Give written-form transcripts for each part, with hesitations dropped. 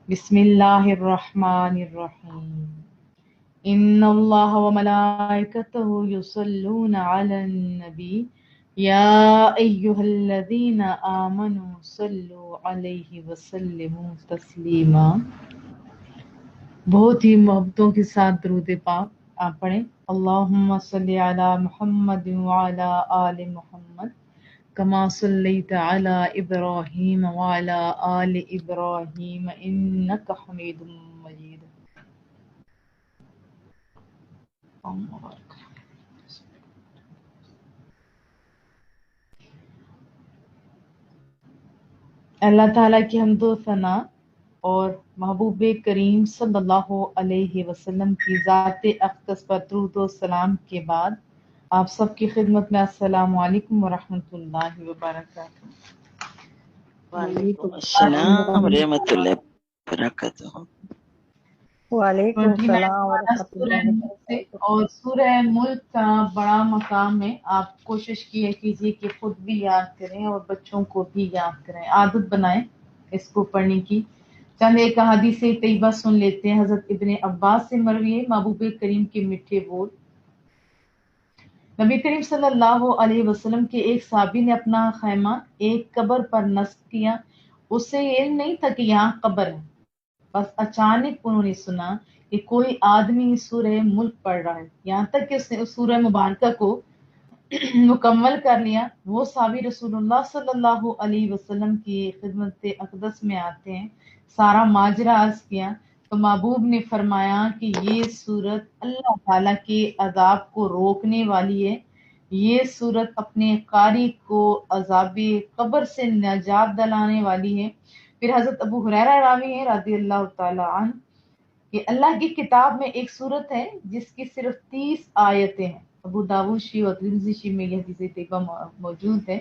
بسم اللہ الرحمن الرحیم ان اللہ وملائکتہ یصلون علی النبی یا ایہا الذین آمنوا صلوا علیہ وسلموا تسلیما۔ بہت ہی محبتوں کے ساتھ درود پاک آپ پڑھیں۔ اللہم صلی علی محمد وعلی آل محمد کما صلیت علی ابراہیم وعلی آل ابراہیم انک حمید مجید۔ اللہ تعالیٰ کی حمد و ثنا اور محبوب کریم صلی اللہ علیہ وسلم کی ذات اقدس پر درود و سلام کے بعد آپ سب کی خدمت میں السلام علیکم ورحمۃ اللہ وبرکاتہ۔ وعلیکم السلام ورحمۃ اللہ وبرکاتہ۔ وعلیکم السلام ورحمۃ سورہ اللہ ملک سے وبرکاتہ۔ اور سورہ ملک کا بڑا مقام ہے، آپ کوشش کیجیے کہ خود بھی یاد کریں اور بچوں کو بھی یاد کریں، عادت بنائیں اس کو پڑھنے کی۔ چند ایک احادیث طیبہ سن لیتے ہیں۔ حضرت ابن عباس سے مروی ہے، محبوب کریم کے میٹھے بول۔ نبی کریم صلی اللہ علیہ وسلم کے ایک صحابی نے اپنا خیمہ ایک قبر پر نصب کیا۔ اسے علم نہیں تھا کہ یہاں قبر ہے، بس اچانک انہوں نے سنا کہ کوئی آدمی سورہ ملک پڑھ رہا ہے، یہاں تک کہ اس نے اس سورہ مبارکہ کو مکمل کر لیا۔ وہ صحابی رسول اللہ صلی اللہ علیہ وسلم کی خدمت اقدس میں آتے ہیں، سارا ماجرا عرض کیا تو محبوب نے فرمایا کہ یہ صورت اللہ تعالیٰ کے عذاب کو روکنے والی ہے، یہ صورت اپنے قاری کو عذاب قبر سے نجات دلانے والی ہے۔ پھر حضرت ابو ہریرہ راوی ہیں رضی اللہ تعالیٰ عنہ کہ اللہ کی کتاب میں ایک صورت ہے جس کی صرف 30 آیتیں ہیں۔ ابو داؤد شریف اور ترمذی شریف میں یہ حدیث طیبہ موجود ہے،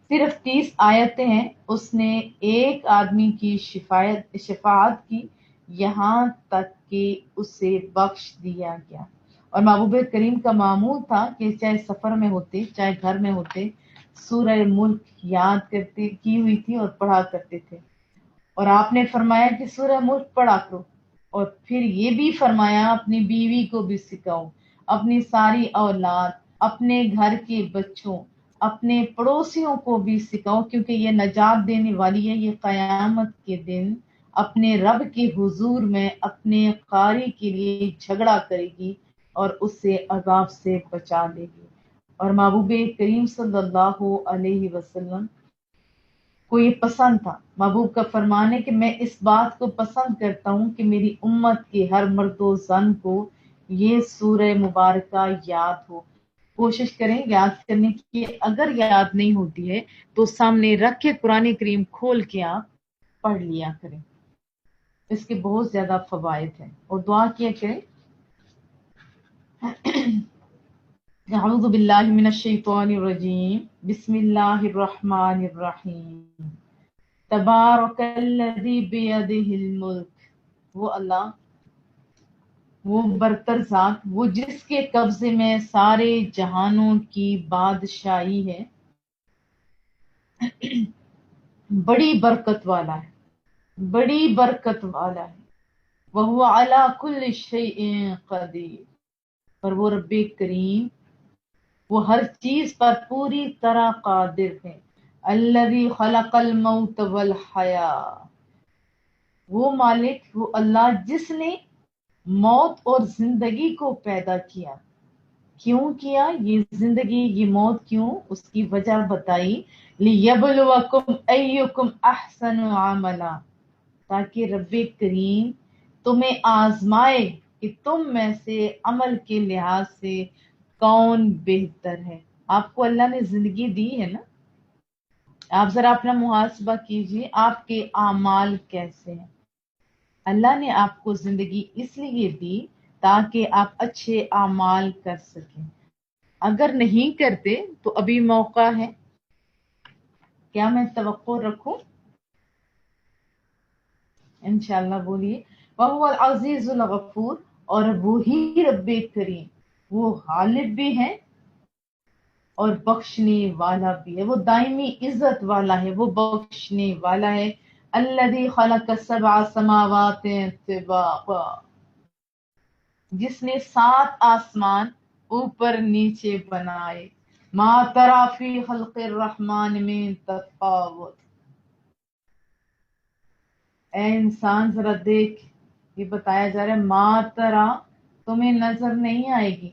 صرف 30 آیتیں ہیں، اس نے ایک آدمی کی شفاعت کی یہاں تک کہ اسے بخش دیا گیا۔ اور محبوب کریم کا معمول تھا کہ چاہے سفر میں ہوتے چاہے گھر میں ہوتے سورہ ملک یاد کرتے کی ہوئی تھی اور پڑھا کرتے تھے۔ اور آپ نے فرمایا کہ سورہ ملک پڑھا کرو، اور پھر یہ بھی فرمایا اپنی بیوی کو بھی سکھاؤ، اپنی ساری اولاد، اپنے گھر کے بچوں، اپنے پڑوسیوں کو بھی سکھاؤ، کیونکہ یہ نجات دینے والی ہے۔ یہ قیامت کے دن اپنے رب کے حضور میں اپنے قاری کے لیے جھگڑا کرے گی اور اسے عذاب سے بچا لے گی۔ اور محبوب کریم صلی اللہ علیہ وسلم کو یہ پسند تھا۔ محبوب کا فرمان ہے کہ میں اس بات کو پسند کرتا ہوں کہ میری امت کے ہر مرد و زن کو یہ سورہ مبارکہ یاد ہو۔ کوشش کریں یاد کرنے کی، اگر یاد نہیں ہوتی ہے تو سامنے رکھ کے قرآن کریم کھول کے آپ پڑھ لیا کریں، اس کے بہت زیادہ فوائد ہیں۔ اور دعا کیا کریں، اعوذ باللہ من الشیطان الرجیم، بسم اللہ الرحمن الرحیم، تبارک الذی بیدہ الملک، وہ اللہ، وہ برتر ذات، وہ جس کے قبضے میں سارے جہانوں کی بادشاہی ہے، بڑی برکت والا ہے، بڑی برکت والا ہے، وہو علی کل شیء قدیر، اور وہ رب کریم وہ ہر چیز پر پوری طرح قادر ہے۔ الذی خلق الموت والحیاة، وہ مالک، وہ اللہ جس نے موت اور زندگی کو پیدا کیا۔ کیوں کیا یہ زندگی یہ موت کیوں؟ اس کی وجہ بتائی، لیبلوکم ایکم احسن عملا، تاکہ رب کریم تمہیں آزمائے کہ تم میں سے عمل کے لحاظ سے کون بہتر ہے۔ آپ کو اللہ نے زندگی دی ہے نا، آپ ذرا اپنا محاسبہ کیجئے، آپ کے اعمال کیسے ہیں۔ اللہ نے آپ کو زندگی اس لیے دی تاکہ آپ اچھے اعمال کر سکیں۔ اگر نہیں کرتے تو ابھی موقع ہے، کیا میں توقع رکھوں؟ انشاءاللہ بولیے، وَهُوَ الْعَزِيزُ الْغَفُورُ، اور وہی رب کریم وہ غالب بھی ہے اور بخشنے والا بھی ہے، وہ دائمی عزت والا ہے، وہ بخشنے والا ہے۔ الذی خلق سبع سماوات طباقا، جس نے 7 آسمان اوپر نیچے بنائے. ما تری فی خلق الرحمن من تفاوت، اے انسان ذرا دیکھ، یہ بتایا جا رہا ہے ما تری، تمہیں نظر نہیں آئے گی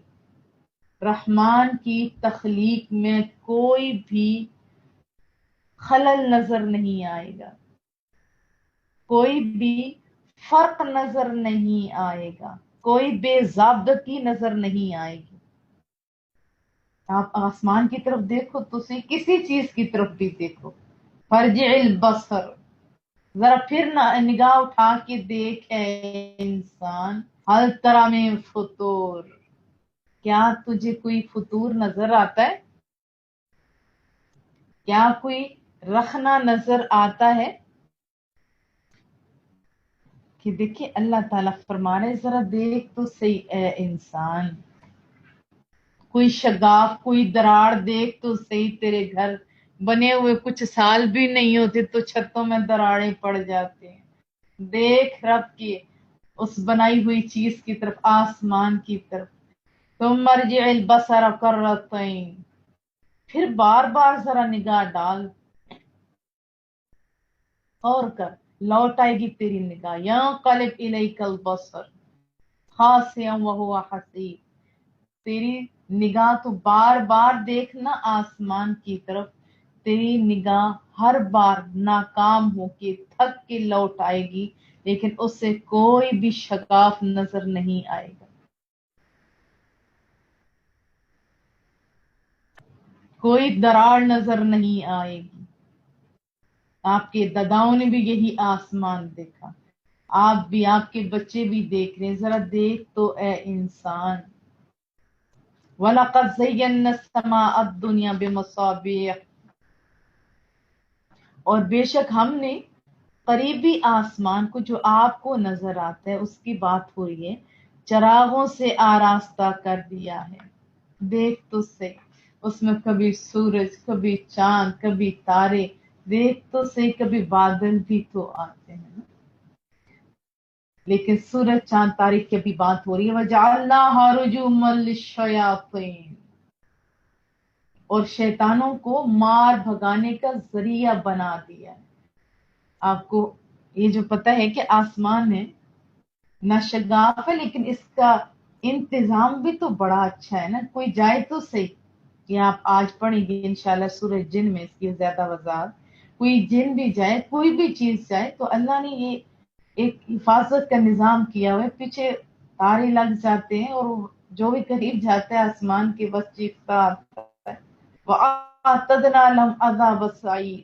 رحمان کی تخلیق میں کوئی بھی خلل نظر نہیں آئے گا، کوئی بھی فرق نظر نہیں آئے گا، کوئی بے ضابطگی نظر نہیں آئے گی. آپ آسمان کی طرف دیکھو تو صحیح، کسی چیز کی طرف بھی دیکھو. فرجع البصر، ذرا پھر نگاہ اٹھا کے دیکھ اے انسان، ہل تری من فطور، کیا تجھے کوئی فطور نظر آتا ہے؟ کیا کوئی رخنا نظر آتا ہے؟ کہ دیکھیں اللہ تعالیٰ فرما رہے ذرا دیکھ تو صحیح اے انسان، کوئی شگاف، کوئی دراڑ دیکھ تو صحیح. تیرے گھر بنے ہوئے کچھ سال بھی نہیں ہوتے تو چھتوں میں دراڑیں پڑ جاتے ہیں. دیکھ رب کی اس بنائی ہوئی چیز کی طرف، آسمان کی طرف. ثم ارجع البصر کرتین، پھر بار بار ذرا نگاہ ڈال اور کر، لوٹ آئے گی تیری نگاہ. ینقلب الیک البصر خاسئا وہو حسیر، تیری نگاہ تو بار بار دیکھنا آسمان کی طرف، تیری نگاہ ہر بار ناکام ہو کے تھک کے لوٹ آئے گی، لیکن اس سے کوئی بھی شگاف نظر نہیں آئے گا، کوئی دراڑ نظر نہیں آئے گی. آپ کے دداؤں نے بھی یہی آسمان دیکھا، آپ بھی، آپ کے بچے بھی دیکھ رہے ہیں. ذرا دیکھ تو اے انسان. وَلَقَدْ زَيَّنَّا السَّمَاءَ الدُّنْيَا بِمَصَابِيحَ، اور بے شک ہم نے قریبی آسمان کو جو آپ کو نظر آتا ہے، اس کی بات ہو رہی ہے، چراغوں سے آراستہ کر دیا ہے. دیکھ تو صحیح، اس میں کبھی سورج، کبھی چاند، کبھی تارے. دیکھ تو صحیح، کبھی بادل بھی تو آتے ہیں نا. لیکن سورج چاند تاریخ کی بھی بات ہو رہی ہے. وَجَعَلْنَاهَا رُجُومًا لِلشَّيَاطِينِ، اور شیطانوں کو مار بھگانے کا ذریعہ بنا دیا. آپ کو یہ جو پتہ ہے کہ آسمان ہے نہ شگاف ہے، لیکن اس کا انتظام بھی تو بڑا اچھا ہے نا. کوئی جائے تو صحیح، کہ آپ آج پڑھیں گے انشاءاللہ سورہ جن میں اس کی زیادہ وضاحت. کوئی جن بھی جائے، کوئی بھی چیز جائے، تو اللہ نے یہ ایک حفاظت کا نظام کیا ہوا ہے. پیچھے تارے لگ جاتے ہیں اور جو بھی قریب جاتا ہے آسمان کے بس چیختا آتا ہے. وَأَعْتَدْنَا لَهُمْ عَذَابَ السَّعِيرِ،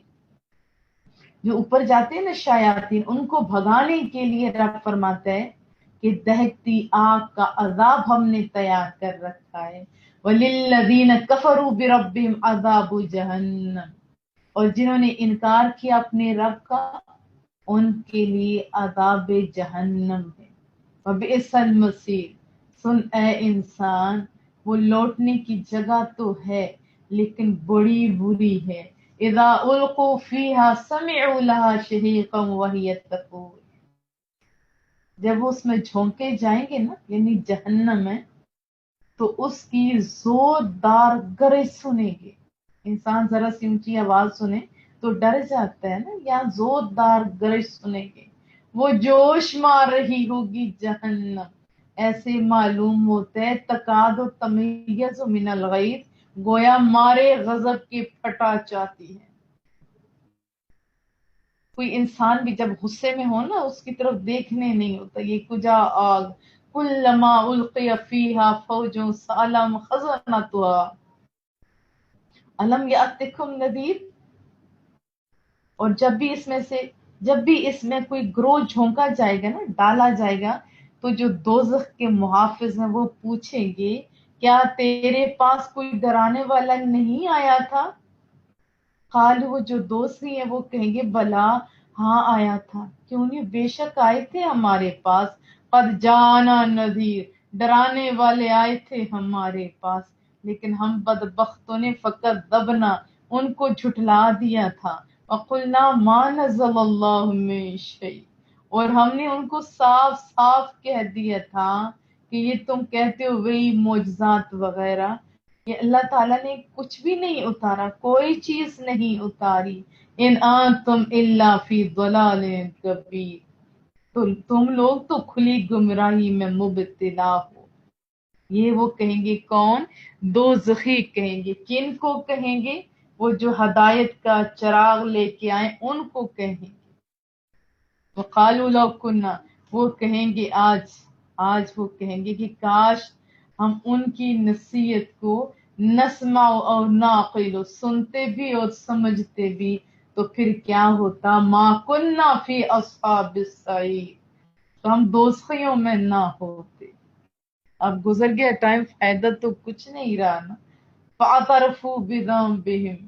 جو اوپر جاتے ہیں نا شیاطین، ان کو بھگانے کے لیے رب فرماتا ہے کہ دہتی آگ کا عذاب ہم نے تیار کر رکھا ہے. وَلِلَّذِينَ كَفَرُوا بِرَبِّهِمْ عَذَابُ جَهَنَّمَ، اور جنہوں نے انکار کیا اپنے رب کا، ان کے لیے عذاب جہنم ہے. وَبِئْسَ الْمَصِيرُ، سن اے انسان، وہ لوٹنے کی جگہ تو ہے لیکن بڑی بری ہے. اذا القوا فیہا سمعوا لها شہیقا وہی تفور، جب وہ اس میں جھونکے جائیں گے نا، یعنی جہنم ہے، تو اس کی زوردار گرج سنے گے. انسان ذرا سی اونچی آواز سنے تو ڈر جاتا ہے نا، یا زوردار گرج سنے گے. وہ جوش مار رہی ہوگی جہنم، ایسے معلوم ہوتا ہے تکاد و تمیز من الغیظ، گویا مارے غضب کے پھٹا چاہتی ہے. کوئی انسان بھی جب غصے میں ہو نا، اس کی طرف دیکھنے نہیں ہوتا. یہ کجا آگ، کلما القی فیہا فوج سألہم خزنتہا الم یأتکم نذیر، اور جب بھی اس میں کوئی گروہ جھونکا جائے گا نا، ڈالا جائے گا، تو جو دوزخ کے محافظ ہیں وہ پوچھیں گے کیا تیرے پاس کوئی ڈرانے والا نہیں آیا تھا؟ قالوا، وہ جو دوسری ہیں وہ کہیں گے بلا، ہاں آیا تھا. کیوں نہیں، بے شک آئے تھے ہمارے پاس. قد جانا نذیر، ڈرانے والے آئے تھے ہمارے پاس، لیکن ہم بدبختوں نے فقط دبنا، ان کو جھٹلا دیا تھا. وقلنا ما نزل اللہ من شیء، اور ہم نے ان کو صاف صاف کہہ دیا تھا کہ یہ تم کہتے ہو وہی معجزات وغیرہ، کہ اللہ تعالیٰ نے کچھ بھی نہیں اتارا، کوئی چیز نہیں اتاری. ان انتم الا فی ضلال کبیر، تم لوگ تو کھلی گمراہی میں مبتلا ہو. یہ وہ کہیں گے کون؟ دوزخی کہیں گے. کن کو کہیں گے؟ وہ جو ہدایت کا چراغ لے کے آئے ان کو کہیں گے. وقالوا لو كنا، وہ کہیں گے آج وہ کہیں گے کہ کاش ہم ان کی نصیحت کو نسمع اور نعقل، سنتے بھی اور سمجھتے بھی، تو پھر کیا ہوتا؟ ما كنا فی اصحاب السعیر، تو ہم دوزخیوں میں نہ ہوتے. اب گزر گیا ٹائم، فائدہ تو کچھ نہیں رہا نا. فاعترفوا بذنبہم،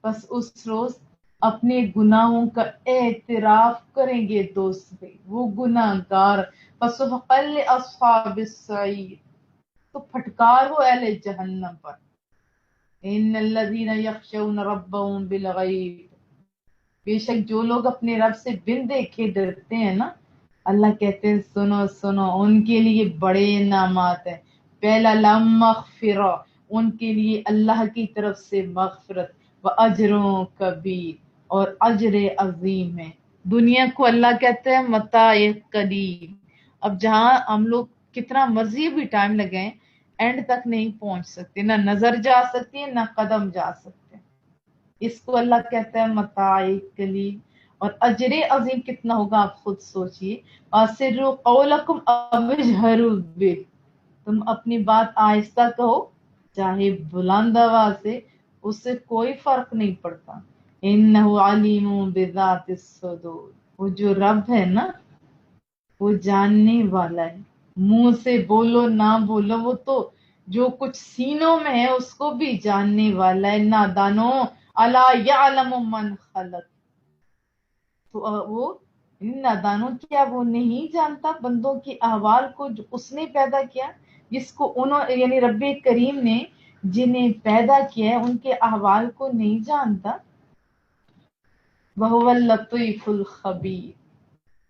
بس اس روز اپنے گناہوں کا اعتراف کریں گے دوسرے، وہ گناہ گار. فسحقا لاصحاب السعیر، تو پھٹکار ہو اہل جہنم پر. ان الذین یخشون ربهم بالغیب، بے شک جو لوگ اپنے رب سے بن دیکھے ڈرتے ہیں نا، اللہ کہتے ہیں سنو سنو، ان کے لیے بڑے انعامات ہیں. پہلا لم مغفرہ، ان کے لیے اللہ کی طرف سے مغفرت، و اجروں کبیر، اور اجر عظیم ہے. دنیا کو اللہ کہتے ہیں متاع قلیل. اب جہاں ہم لوگ کتنا مرضی بھی ٹائم لگائیں، اینڈ تک نہیں پہنچ سکتے، نہ نظر جا سکتی ہے نہ قدم جا سکتے. اس کو اللہ کہتا ہے متاع قلیل. اور اجر عظیم کتنا ہوگا آپ خود سوچئے. اسروا قولکم او اجہروا بہ، تم اپنی بات آہستہ کہو چاہے بلند آواز سے، اس سے کوئی فرق نہیں پڑتا. انہ علیم بذات الصدور، وہ جو رب ہے نا وہ جاننے والا ہے. منہ سے بولو نہ بولو، وہ تو جو کچھ سینوں میں ہے اس کو بھی جاننے والا ہے. نادانو الا یعلم من خلق، تو وہ نادانوں، کیا وہ نہیں جانتا بندوں کے احوال کو جو اس نے پیدا کیا، جس کو انہوں یعنی رب کریم نے جنہیں پیدا کیا ہے ان کے احوال کو نہیں جانتا. وَهُوَ اللطیف الخبیر،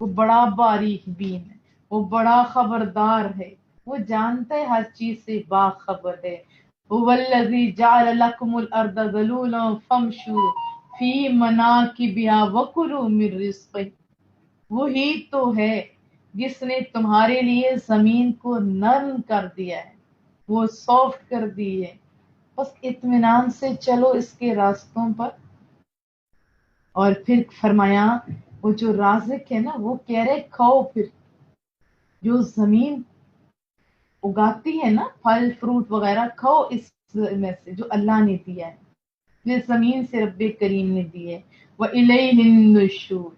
وہ بڑا باریک بین ہے، وہ بڑا خبردار ہے، وہ جانتا ہے ہر چیز سے باخبر ہے. هُوَ الَّذِي جَعَلَ لَكُمُ الْأَرْضَ ذَلُولًا فَامْشُوا فِي مَنَاكِبِهَا وَكُلُوا مِن رِّزْقِهِ، وہی تو ہے جس نے تمہارے لیے زمین کو نرم کر دیا ہے، وہ سافٹ کر دی ہے، بس اطمینان سے چلو اس کے راستوں پر. اور پھر فرمایا وہ جو رازق ہے نا وہ کہہ رہے کھاؤ، پھر جو زمین اگاتی ہے نا پھل فروٹ وغیرہ، کھاؤ اس میں سے جو اللہ نے دیا ہے، جو زمین سے رب کریم نے دی ہے. وَإِلَيْهِ النُّشُورُ،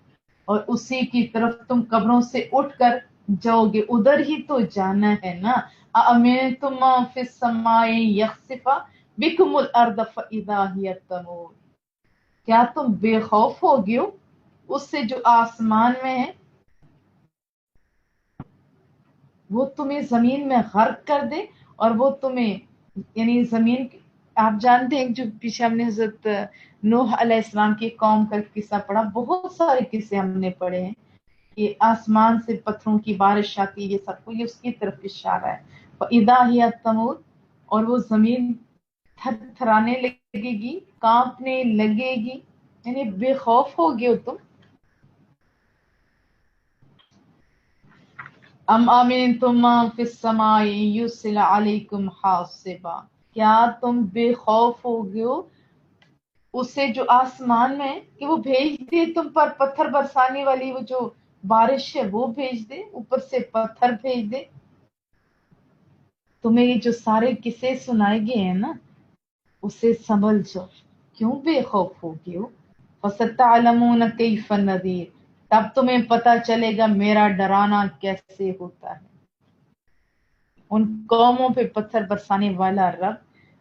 اور اسی کی طرف تم قبروں سے اٹھ کر جاؤ گے، ادھر ہی تو جانا ہے نا. أَأَمِنْتُم مَّن فِي السَّمَاءِ يَخْسِفَ بِكُمُ الْأَرْضَ فَإِذَا هِيَ تَمُورُ، کیا تم بے خوف ہو گئے اس سے جو آسمان میں ہے، وہ تمہیں زمین میں غرق کر دے، اور وہ تمہیں یعنی زمین، آپ جانتے ہیں جو پیچھے ہم نے حضرت نوح علیہ السلام کی قوم کا قصہ پڑھا، بہت سارے قصے ہم نے پڑھے ہیں کہ آسمان سے پتھروں کی بارش آتی ہے، یہ سب کو یہ اس کی طرف اشارہ ہے. فَإِذَا هِيَ تَمُورُ، اور وہ زمین تھر تھرانے لگے گی، کانپنے لگے گی، یعنی بے خوف ہو گئے ہو تم. ام امنتم من فی السماء یرسل علیکم حاصبا، کیا تم بے خوف ہو گئے ہو اس سے جو آسمان میں ہے کہ وہ بھیج دے تم پر پتھر برسانے والی، وہ جو بارش ہے وہ بھیج دے، اوپر سے پتھر بھیج دے. تمہیں یہ جو سارے قصے سنائے گئے ہیں نا اسے سنبھل جاؤ، کیوں بے خوف ہو گئے ہو. فَسَتَعْلَمُونَ كَيْفَ النَّذِيرُ، تب تمہیں پتہ چلے گا میرا ڈرانا کیسے ہوتا ہے. ان قوموں پہ پتھر برسانے والا رب،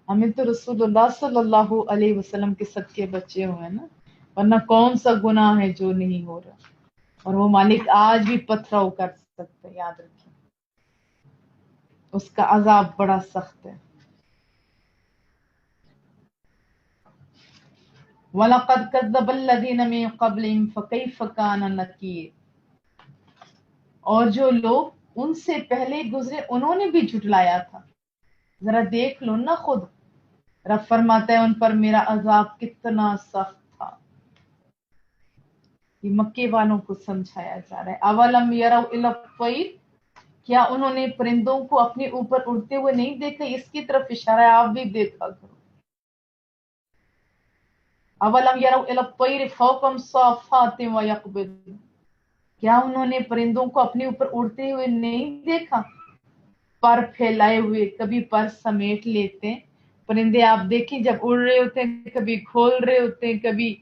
ہمیں تو رسول اللہ صلی اللہ علیہ وسلم کے صدقے بچے ہوئے ہیں نا، ورنہ کون سا گناہ ہے جو نہیں ہو رہا. اور وہ مالک آج بھی پتھراؤ کر سکتا ہے، یاد رکھیں اس کا عذاب بڑا سخت ہے. وَلَقَدْ كَذَّبَ الَّذِينَ مِن قَبْلِهِمْ فَكَيْفَ كَانَ نَكِيرِ، اور جو لوگ ان سے پہلے گزرے انہوں نے بھی جھٹلایا تھا، ذرا دیکھ لو نا خود۔ رب فرماتا ہے ان پر میرا عذاب کتنا سخت تھا۔ یہ مکے والوں کو سمجھایا جا رہا ہے۔ اولم یروا الی الطیر، کیا انہوں نے پرندوں کو اپنے اوپر اڑتے ہوئے نہیں دیکھا؟ اس کی طرف اشارہ ہے، آپ بھی دیکھا کرو۔ اولم یروا الی الطیر فوقہم صافات ویقبضن، کیا انہوں نے پرندوں کو اپنے اوپر اڑتے ہوئے نہیں دیکھا؟ پر پھیلائے ہوئے، کبھی پر سمیٹ لیتے ہیں۔ پرندے آپ دیکھیں جب اڑ رہے ہوتے ہیں کبھی کھول رہے ہوتے ہیں کبھی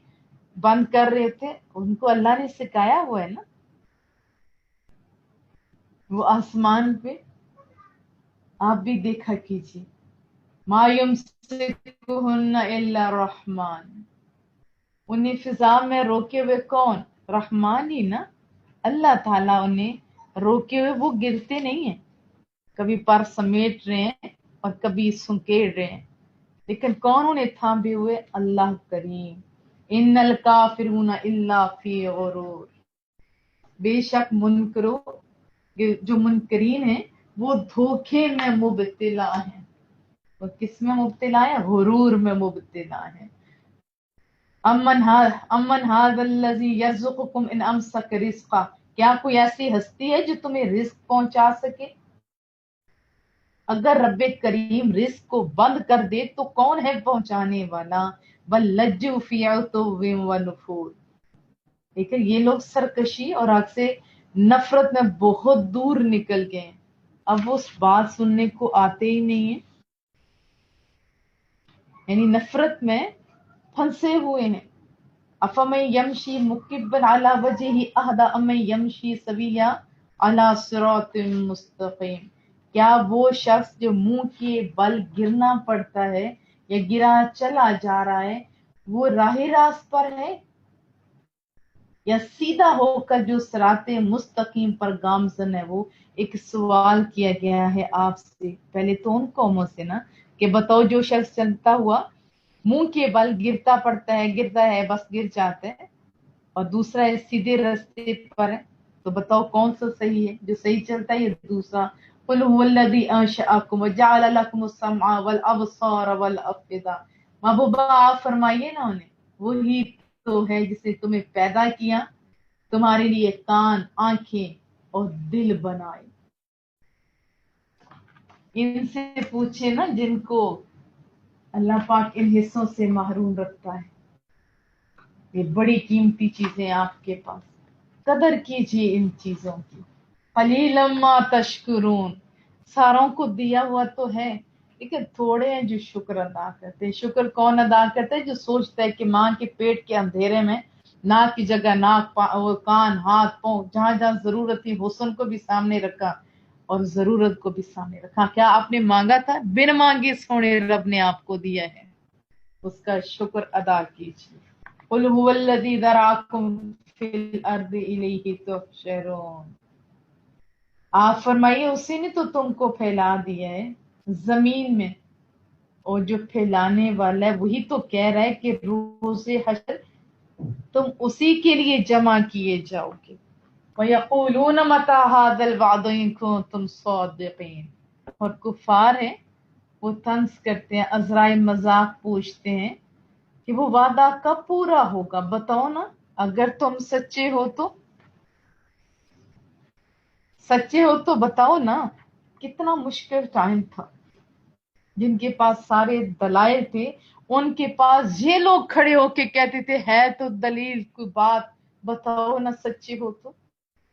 بند کر رہے ہوتے ہیں، ان کو اللہ نے سکھایا ہوا ہے نا۔ وہ آسمان پہ آپ بھی دیکھا کیجیے، ما یمسکہن الا الرحمن، انہیں فضا میں روکے ہوئے کون؟ رحمان ہی نا، اللہ تعالیٰ انہیں روکے ہوئے، وہ گرتے نہیں ہیں، کبھی پر سمیٹ رہے ہیں اور کبھی سنکیڑ رہے ہیں، لیکن کون انہیں تھامے ہوئے؟ اللہ کریم۔ ان الکافرون الا فی غرور، بے شک منکرو، جو منکرین ہیں وہ دھوکے میں مبتلا ہیں۔ وہ کس میں مبتلا ہیں؟ غرور میں مبتلا ہیں۔ امن ھذا الذی یرزقکم ان امسک رزقا، کیا کوئی ایسی ہستی ہے جو تمہیں رزق پہنچا سکے؟ اگر رب کریم رزق کو بند کر دے تو کون ہے پہنچانے والا؟ بل لجوا فی عتو ونفور، لیکن یہ لوگ سرکشی اور حق سے نفرت میں بہت دور نکل گئے ہیں، اب وہ اس بات سننے کو آتے ہی نہیں ہیں، یعنی نفرت میں پھنسے ہوئے ہیں۔ افمن یمشی مکبا علی وجہہ اہدی امن یمشی سویا علی صراط مستقیم، کیا وہ شخص جو منہ کے بل گرنا پڑتا ہے یا گرا چلا جا رہا ہے وہ راہ راست پر ہے، یا سیدھا ہو کر جو صراط مستقیم پر گامزن ہے؟ وہ ایک سوال کیا گیا ہے آپ سے، پہلے تو ان قوموں سے نا، کہ بتاؤ جو شخص چلتا ہوا منہ کے بل گرتا ہے بس گر جاتا ہے، اور دوسرا ہے سیدھے راستے پر ہے، تو بتاؤ کون سا صحیح ہے؟ جو صحیح چلتا ہے یا دوسرا؟ قل هو الذی انشأکم وجعل لکم السمع والابصار والافئدہ، محبوبہ آپ فرمائیے نا انہیں، وہی تو ہے جس نے تمہیں پیدا کیا، تمہارے لیے کان، آنکھیں اور دل بنائے۔ ان سے پوچھے نا جن کو اللہ پاک ان حصوں سے محروم رکھتا ہے، یہ بڑی قیمتی چیزیں آپ کے پاس، قدر کیجیے ان چیزوں کی۔ قلیلا ما تشکرون، ساروں کو دیا ہوا تو ہے لیکن تھوڑے ہیں جو شکر ادا کرتے ہیں۔ شکر کون ادا کرتا ہے؟ جو سوچتا ہے کہ ماں کے پیٹ کے اندھیرے میں ناک کی جگہ ناک، کان، ہاتھ، پاؤں، جہاں جہاں ضرورت تھی حسن کو بھی سامنے رکھا اور ضرورت کو بھی سامنے رکھا۔ کیا آپ نے مانگا تھا؟ بن مانگے سونے رب نے آپ کو دیا ہے، اس کا شکر ادا کیجیے۔ قل هو الذی ذرأکم فی الارض الیہ تحشرون، آپ فرمائیے اسی نے تو تم کو پھیلا دیا ہے زمین میں، اور جو پھیلانے والا ہے وہی تو کہہ رہا ہے کہ روز حشر تم اسی کے لیے جمع کیے جاؤ گے۔ وَيَقُولُونَ مَتَى هَذَا الْوَعْدُ إِن كُنتُمْ صَادِقِينَ، اور کفار ہیں وہ طنز کرتے ہیں، عذرائے مذاق پوچھتے ہیں کہ وہ وعدہ کب پورا ہوگا؟ بتاؤ نا اگر تم سچے ہو تو، سچے ہو تو بتاؤ نا۔ کتنا مشکل ٹائم تھا، جن کے پاس سارے دلائل تھے ان کے پاس یہ لوگ کھڑے ہو کے کہتے تھے ہے تو دلیل، کوئی بات بتاؤ نا سچے ہو تو۔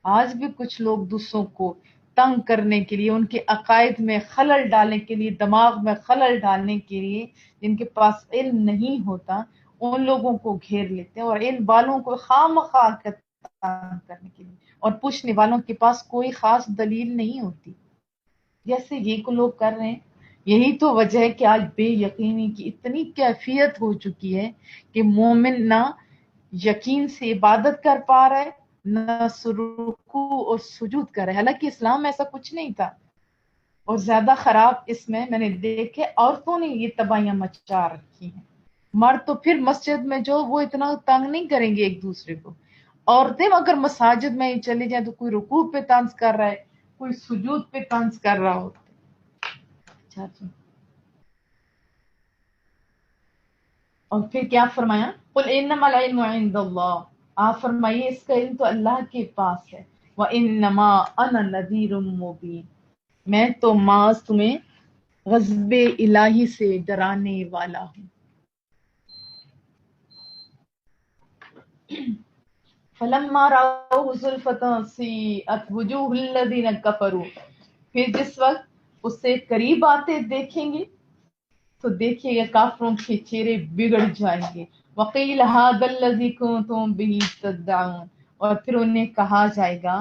آج بھی کچھ لوگ دوسروں کو تنگ کرنے کے لیے، ان کے عقائد میں خلل ڈالنے کے لیے، دماغ میں خلل ڈالنے کے لیے، جن کے پاس علم نہیں ہوتا ان لوگوں کو گھیر لیتے ہیں، اور علم والوں کو خواہ مخواہ تنگ کرنے کے لیے، اور پوچھنے والوں کے پاس کوئی خاص دلیل نہیں ہوتی، جیسے یہ کو لوگ کر رہے ہیں۔ یہی تو وجہ ہے کہ آج بے یقینی کی اتنی کیفیت ہو چکی ہے کہ مومن نہ یقین سے عبادت کر پا رہا ہے نہ رکوع اور سجود کر رہا ہے، حالانکہ اسلام میں ایسا کچھ نہیں تھا۔ اور زیادہ خراب اس میں نے دیکھے عورتوں نے یہ تباہیاں مچا رکھی ہیں، مرد تو پھر مسجد میں جو وہ اتنا تنگ نہیں کریں گے ایک دوسرے کو. عورتیں اگر مساجد میں ہی چلے جائیں تو کوئی رکوع پہ طنز کر رہا ہے، کوئی سجود پہ طنز کر رہا ہوتا ہے. اچھا. اور پھر کیا فرمایا؟ قل انما العلم عند اللہ، آپ فرمائیے اس کا علم تو اللہ کے پاس ہے. وانما انا نذیر مبین، میں تو محض تمہیں غضب الہی سے ڈرانے والا ہوں. فلما رأوه زلفة سیئت وجوہ الذین کفروا، پھر جس وقت اس سے قریب آتے دیکھیں گے تو دیکھیے گا کافروں کے چہرے بگڑ جائیں گے. وقیل ھذا الذی کنتم بہ تدعون، اور پھر انہیں کہا جائے گا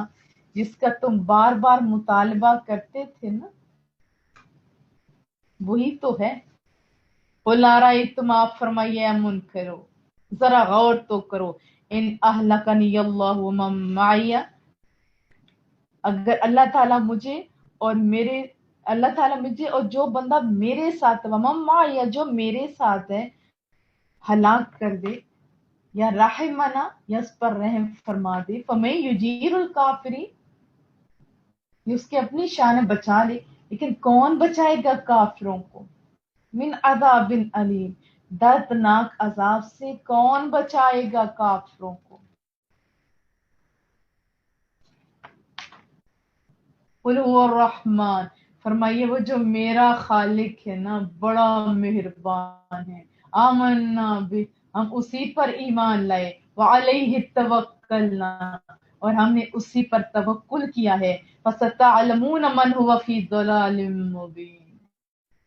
جس کا تم بار بار مطالبہ کرتے تھے نا، وہی تو ہے. قل ارأیتم، آپ فرمائیے منکرو، ذرا غور تو کرو. ان اہلکنی اللہ ومن معی، اگر اللہ تعالیٰ مجھے اور جو بندہ میرے ساتھ، ومن معی، جو میرے ساتھ ہے، ہلاک کر دے، یا رحمنا، یا اس پر رحم فرما دے. فمن یجیر الکافرین، یہ اس کی اپنی شان بچا لے، لیکن کون بچائے گا کافروں کو؟ من عذاب علیم، دردناک عذاب سے کون بچائے گا کافروں کو؟ قل هو الرحمن، فرمائیے وہ جو میرا خالق ہے نا بڑا مہربان ہے. آمنا بھی، ہم اسی پر ایمان لائے. وعلیہ توکلنا، اور ہم نے اسی پر توکل کیا ہے. فستعلمون من هو فی ضلال مبین،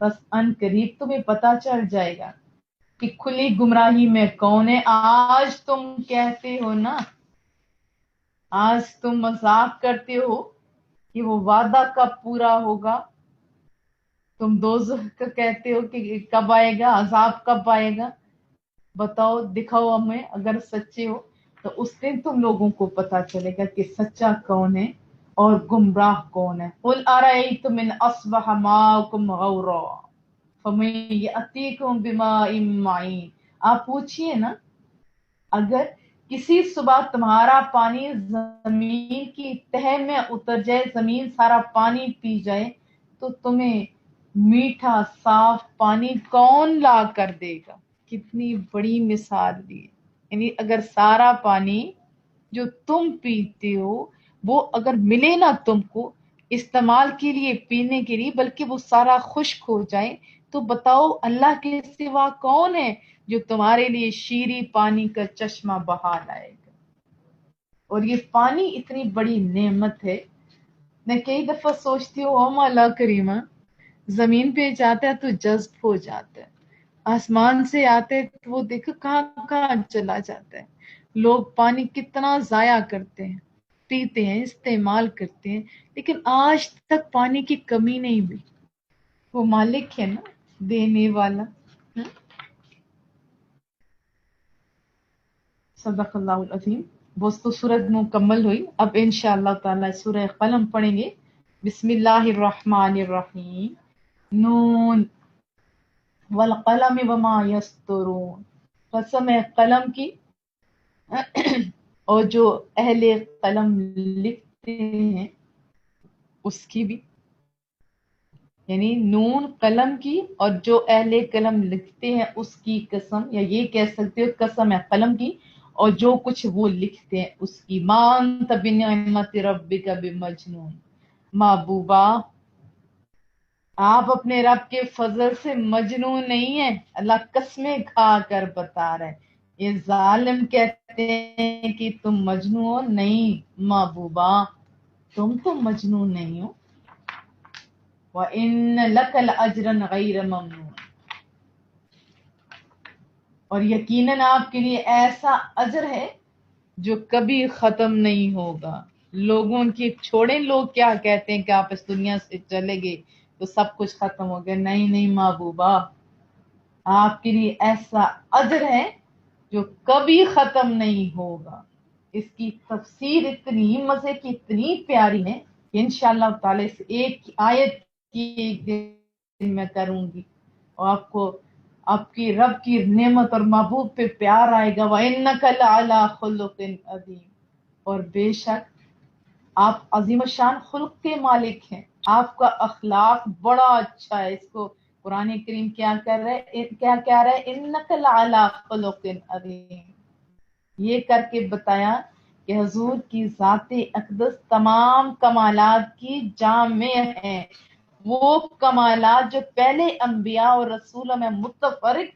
بس ان قریب تمہیں پتا چل جائے گا کہ کھلی گمراہی میں کون ہے. آج تم کہتے ہو نا، آج تم مذاق کرتے ہو کہ وہ وعدہ کب پورا ہوگا، تم دوزخ کا کہتے ہو کہ کب آئے گا، عذاب کب آئے گا. بتاؤ، دکھاؤ ہمیں اگر سچے ہو تو اس دن تم لوگوں کو پتا چلے گا کہ سچا کون ہے اور گمراہ کون ہے. قل ارأیتم ان اصبح ماؤکم غورا فمن یأتیکم بماء معین، آپ پوچھئے نا، اگر کسی صبح تمہارا پانی زمین کی تہہ میں اتر جائے، زمین سارا پانی پی جائے، تو تمہیں میٹھا صاف پانی کون لا کر دے گا؟ کتنی بڑی مثال دی. یعنی اگر سارا پانی جو تم پیتے ہو وہ اگر ملے نا تم کو استعمال کے لیے، پینے کے لیے، بلکہ وہ سارا خشک ہو جائے، تو بتاؤ اللہ کے سوا کون ہے جو تمہارے لیے شیریں پانی کا چشمہ بہا لائے گا؟ اور یہ پانی اتنی بڑی نعمت ہے. میں کئی دفعہ سوچتی ہوں او مولا کریمہ، زمین پہ جاتا ہے تو جذب ہو جاتا ہے، آسمان سے آتے تو وہ دیکھو کہاں کہاں چلا جاتا ہے. لوگ پانی کتنا ضائع کرتے ہیں، پیتے ہیں، استعمال کرتے ہیں، لیکن آج تک پانی کی کمی نہیں ہوئی. وہ مالک ہے نا، دینے والا. صدق اللہ العظیم. وہ تو سورت مکمل ہوئی. اب انشاءاللہ تعالی سورہ قلم پڑھیں گے. بسم اللہ الرحمن الرحیم. نون والقلم وما یسطرون، قسم ہے قلم کی اور جو اہل قلم لکھتے ہیں اس کی بھی. یعنی نون قلم کی اور جو اہل قلم لکھتے ہیں اس کی قسم، یا یہ کہہ سکتے ہو قسم ہے قلم کی اور جو کچھ وہ لکھتے ہیں اس کی. ما انت بنعمت ربک بمجنون، محبوبہ آپ اپنے رب کے فضل سے مجنون نہیں ہیں. اللہ قسمیں کھا کر بتا رہے ہیں. یہ ظالم کہتے ہیں کہ تم مجنون ہو، نہیں محبوبہ تم تو مجنون نہیں ہو. وَإِنَّ لَكَ لَأَجْرًا غَيْرَ مَمْنُونٍ، اور یقیناً آپ کے لیے ایسا اجر ہے جو کبھی ختم نہیں ہوگا. لوگوں کی چھوڑیں، لوگ کیا کہتے ہیں کہ آپ اس دنیا سے چلے گئے تو سب کچھ ختم ہو گیا. نہیں نہیں محبوبہ، آپ کے لیے ایسا اجر ہے جو کبھی ختم نہیں ہوگا. اس کی تفسیر اتنی مزے کی، اتنی پیاری ہے کہ انشاءاللہ تعالی اس ایک آیت کی ایک دن میں کروں گی اور آپ کو آپ کی رب کی نعمت اور محبوب پہ پیار آئے گا. وَإِنَّكَ لَعَلَىٰ خُلُقٍ عَظِيمٍ، اور بے شک آپ عظیم الشان خلق کے مالک ہیں، آپ کا اخلاق بڑا اچھا ہے. اس کو قرآن کریم کیا کہہ رہا ہے؟ اِنَّكَ لَعَلَىٰ خُلُقٍ عَظِيمٍ. یہ کر کے بتایا کہ حضور کی ذات اقدس تمام کمالات کی جامع ہے. وہ کمالات جو پہلے انبیاء اور رسولوں میں متفرق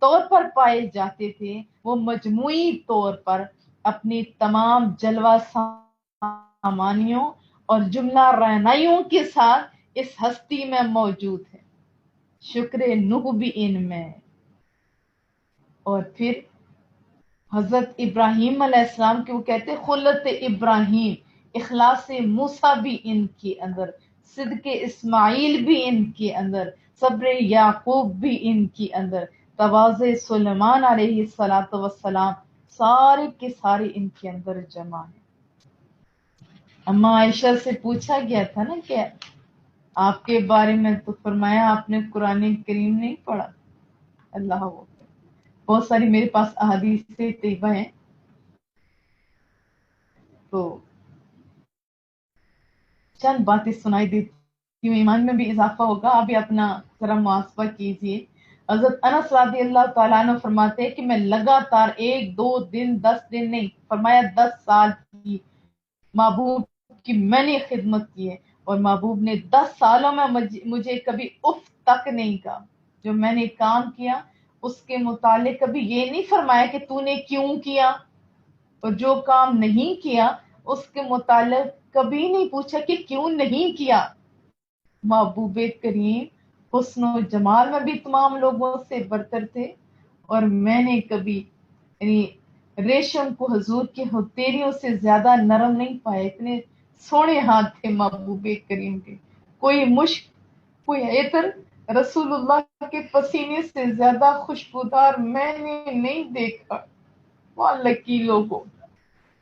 طور پر پائے جاتے تھے، وہ مجموعی طور پر اپنی تمام جلوہ سامانیوں اور جملہ رعنائیوں کے ساتھ اس ہستی میں موجود ہے. شکر نوح بھی ان میں. اور پھر حضرت ابراہیم علیہ السلام کے وہ کہتے خلت ابراہیم، اخلاص موسیٰ بھی ان کے اندر، صدق اسماعیل بھی ان کے اندر، صبر یعقوب بھی ان کے اندر، تواضع سلیمان علیہ السلام، سارے کے سارے ان کے اندر جمع ہیں. اما عائشہ سے پوچھا گیا تھا نا کہ آپ کے بارے میں، تو فرمایا آپ نے قرآن کریم نہیں پڑھا. اللہ اکبر. بہت ساری میرے پاس احادیث طیبہ ہیں، تو چند باتیں سنائی دیتی ہوں، ایمان میں بھی اضافہ ہوگا. ابھی اپنا ذرا محاسبہ کیجئے. حضرت انس رضی اللہ تعالیٰ عنہ فرماتے ہیں کہ میں لگاتار 1-2 دن 10 دن نہیں، فرمایا 10 سال کی محبوب کی میں نے خدمت کی ہے، اور محبوب نے 10 سالوں میں مجھے کبھی اف تک نہیں کہا. جو میں نے کام کیا اس کے متعلق کبھی یہ نہیں فرمایا کہ تو نے کیوں کیا، اور جو کام نہیں کیا اس کے متعلق کبھی نہیں پوچھا کہ کیوں نہیں کیا. محبوب کریم حسن و جمال میں بھی تمام لوگوں سے برتر تھے، اور میں نے کبھی یعنی ریشم کو حضور کے ہتھیلیوں سے زیادہ نرم نہیں پائے. اتنے سونے ہاتھ تھے محبوب کریم کے. کوئی مشک، کوئی عطر رسول اللہ کے پسینے سے زیادہ خوشبودار میں نے نہیں دیکھا. وہ لکی لوگوں،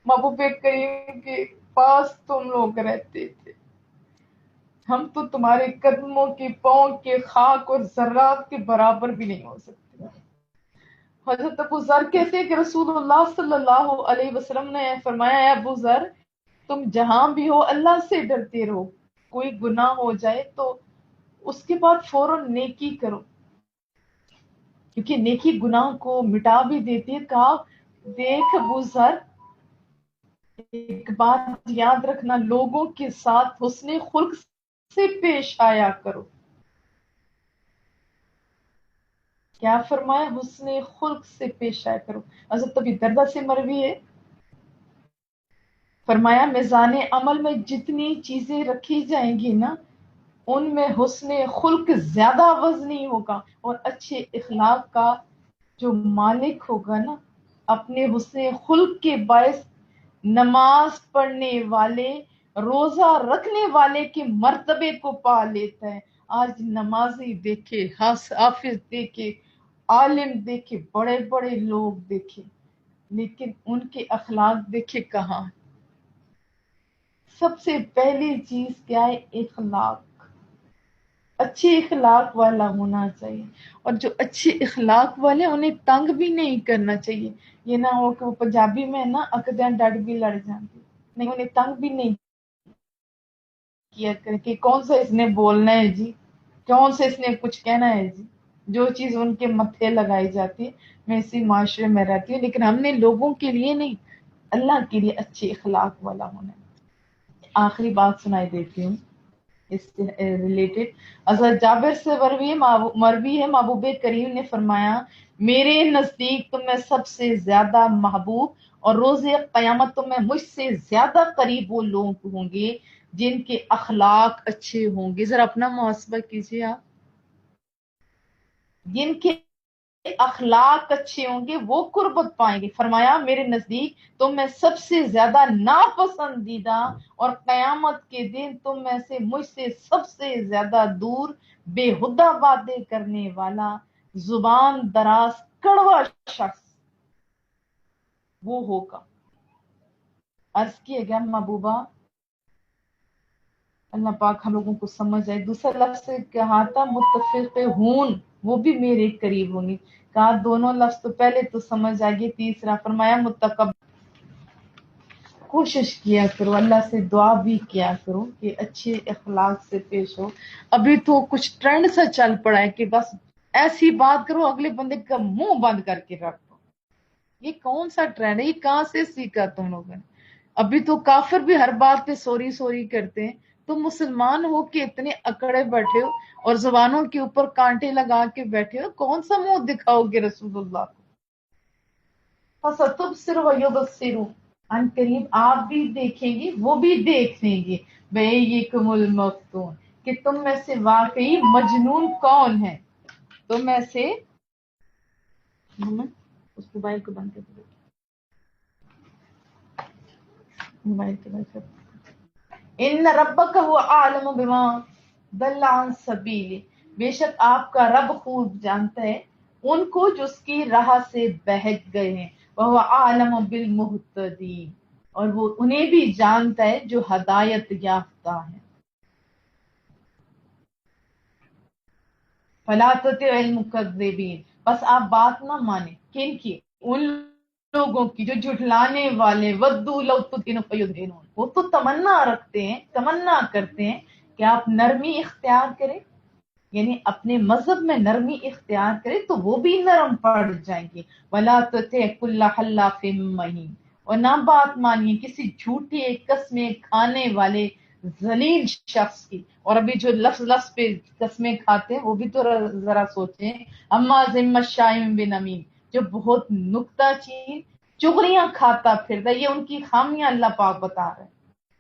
محبوب کریم کے پاس تم لوگ رہتے تھے، ہم تو تمہارے قدموں کے پاؤں کے خاک اور ذرات کے برابر بھی نہیں ہو سکتے. حضرت ابو ذر کہتے ہیں کہ رسول اللہ صلی اللہ علیہ وسلم نے فرمایا، اے ابو ذر، تم جہاں بھی ہو اللہ سے ڈرتے رہو. کوئی گناہ ہو جائے تو اس کے بعد فوراً نیکی کرو، کیونکہ نیکی گناہ کو مٹا بھی دیتی ہے. کہا دیکھ ابو ذر، ایک بات یاد رکھنا، لوگوں کے ساتھ حسن خلق سے پیش آیا کرو. کیا فرمایا؟ حسن خلق سے پیش آیا کرو. حضرت ابی دردہ سے مروی ہے، فرمایا میزان عمل میں جتنی چیزیں رکھی جائیں گی نا، ان میں حسن خلق زیادہ وزنی ہوگا. اور اچھے اخلاق کا جو مالک ہوگا نا، اپنے حسن خلق کے باعث نماز پڑھنے والے، روزہ رکھنے والے کے مرتبے کو پا لیتا ہے. آج نمازی دیکھے، حافظ دیکھے، عالم دیکھے، بڑے بڑے لوگ دیکھے، لیکن ان کے اخلاق دیکھے کہاں. سب سے پہلی چیز کیا ہے؟ اخلاق. اچھے اخلاق والا ہونا چاہیے، اور جو اچھے اخلاق والے انہیں تنگ بھی نہیں کرنا چاہیے. یہ نہ ہو کہ وہ پنجابی میں نا اکدیاں ڈٹ بھی لڑ جاتی، نہیں، انہیں تنگ بھی نہیں کیا کریں کہ کون سا اس نے بولنا ہے جی، کون سا اس نے کچھ کہنا ہے جی. جو چیز ان کے متھے لگائی جاتی ہے. میں اسی معاشرے میں رہتی ہوں، لیکن ہم نے لوگوں کے لیے نہیں، اللہ کے لیے اچھے اخلاق والا ہونا ہے. آخری بات سنائی دیتی ہوں اس سے ریلیٹڈ. حضرت جابر سے مروی ہے، محبوب کریم نے فرمایا، میرے نزدیک تم میں سب سے زیادہ محبوب اور روز قیامت تم میں مجھ سے زیادہ قریب وہ لوگ ہوں گے جن کے اخلاق اچھے ہوں گے. ذرا اپنا محاسبہ کیجیے آپ. جن کے اخلاق اچھے ہوں گے وہ قربت پائیں گے. فرمایا میرے نزدیک تم میں سب سے زیادہ ناپسندیدہ اور قیامت کے دن تم میں سے مجھ سے سب سے زیادہ دور بے ہدہ باتیں کرنے والا، زبان دراز کڑوا شخص وہ ہوگا. عرض کیا گیا محبوبہ، اللہ پاک ہم لوگوں کو سمجھ آئے. دوسرا لفظ سے کہا تھا متفق ہون، وہ بھی میرے قریب ہوں گے. کہا دونوں لفظ تو پہلے تو سمجھ آ گئی. تیسرا فرمایا متقب. کوشش کیا کرو، اللہ سے دعا بھی کیا کرو کہ اچھے اخلاق سے پیش ہو. ابھی تو کچھ ٹرینڈ سا چل پڑا ہے کہ بس ایسی بات کرو اگلے بندے کا منہ بند کر کے رکھ دو. یہ کون سا ٹرینڈ ہے؟ یہ کہاں سے سیکھا تم لوگوں نے؟ ابھی تو کافر بھی ہر بات پہ سوری سوری کرتے ہیں. تم مسلمان ہو کہ اتنے اکڑے بیٹھے ہو اور زبانوں کے اوپر کانٹے لگا کے بیٹھے ہو. کون سا منہ دکھاؤ گے رسول اللہ کو؟ فَسَتُبْصِرُ وَيُبْصِرُونَ. ان قریب آپ بھی دیکھیں گے وہ بھی دیکھ لیں گے. بَأَيِّكُمُ الْمَفْتُونُ. کہ تم میں سے واقعی مجنون کون ہے. تم میں سے اس موبائل کو بند کر دو. موبائل کے بند کر دو. ان ربک هو اعلم بما ضل عن سبیل. بے شک آپ کا رب خوب جانتا ہے ان کو جو اس کی راہ سے بہک گئے ہیں. وہ عالم بالمہتدین. اور وہ انہیں بھی جانتا ہے جو ہدایت یافتہ ہیں. فلا تطع المکذبین. بس آپ بات نہ مانیں. کن کی؟ ان لوگوں کی جو جھٹلانے والے. ودوا لو تدہن فیدہنون. وہ تو تمنا رکھتے ہیں، تمنا کرتے ہیں کہ آپ نرمی اختیار کریں، یعنی اپنے مذہب میں نرمی اختیار کریں تو وہ بھی نرم پڑ جائیں گے. ولا تطع کل حلاف مہین. اور نہ بات مانیے کسی جھوٹے قسمیں کھانے والے ذلیل شخص کی. اور ابھی جو لفظ پہ قسمیں کھاتے ہیں وہ بھی تو ذرا سوچیں. اما ذم الشائم بنمیم. جو بہت نکتہ چین چغلیاں کھاتا پھرتا ہے. یہ ان کی خامیاں اللہ پاک بتا رہے ہیں.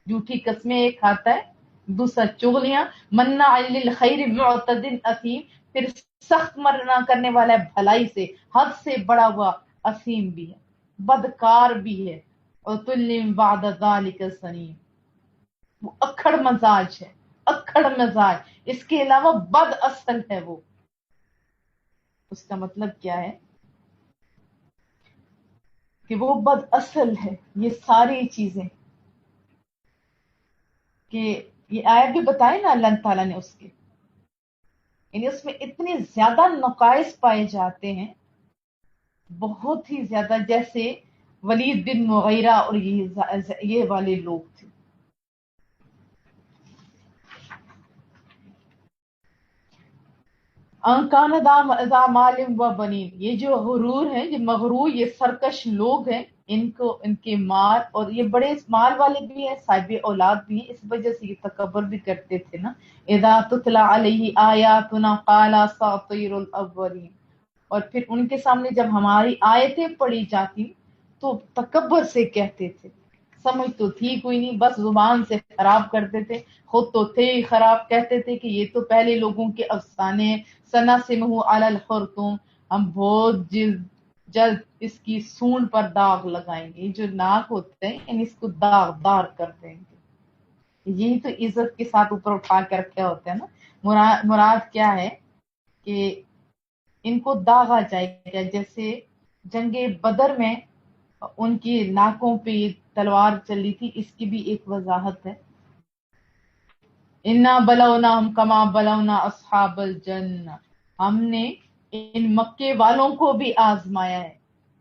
جھوٹی قسمیں ایک کھاتا ہے، دوسرا چغلیاں. مناع للخیر معتد اثیم. پھر سخت مرنا کرنے والا ہے بھلائی سے، حد سے بڑا ہوا اثیم بھی ہے، بدکار بھی ہے. اور تلم بعد ذالک زنیم. وہ اکھڑ مزاج ہے، اکھڑ مزاج. اس کے علاوہ بد اصل ہے وہ. اس کا مطلب کیا ہے کہ وہ بد اصل ہے. یہ ساری چیزیں کہ یہ آیت بھی بتائے نا اللہ تعالیٰ نے اس کے، یعنی اس میں اتنے زیادہ نقائص پائے جاتے ہیں، بہت ہی زیادہ. جیسے ولید بن مغیرہ اور یہ والے لوگ تھے. انکان ذا مال و بنین. یہ جو غرور ہے، یہ مغرور، یہ سرکش لوگ ہیں. ان کو ان کے مال، اور یہ بڑے مال والے بھی ہیں، صاحب اولاد بھی ہیں، اس وجہ سے یہ تکبر بھی کرتے تھے نا. اذا تتلی علیہ آیاتنا قال اساطیر الاولین. اور پھر ان کے سامنے جب ہماری آیتیں پڑھی جاتی تو تکبر سے کہتے تھے. سمجھ تو تھی کوئی نہیں، بس زبان سے خراب کرتے تھے. خود تو تھے ہی خراب. کہتے تھے کہ یہ تو پہلے لوگوں کے افسانے ہیں. سنسمہ علی الخرطوم. ہم بہت جلد اس کی سونڈ پر داغ لگائیں گے. جو ناک ہوتے ہیں یعنی اس کو داغ دار کر دیں گے. یہی تو عزت کے ساتھ اوپر اٹھا کے رکھا ہوتا ہے نا. مراد کیا ہے کہ ان کو داغا جائے گا. جیسے جنگ بدر میں ان کی ناکوں پہ تلوار چلی تھی، اس کی بھی ایک وضاحت ہے. انا بلوناہم کما بلونا اصحاب الجنہ. ہم نے ان مکے والوں کو بھی آزمایا ہے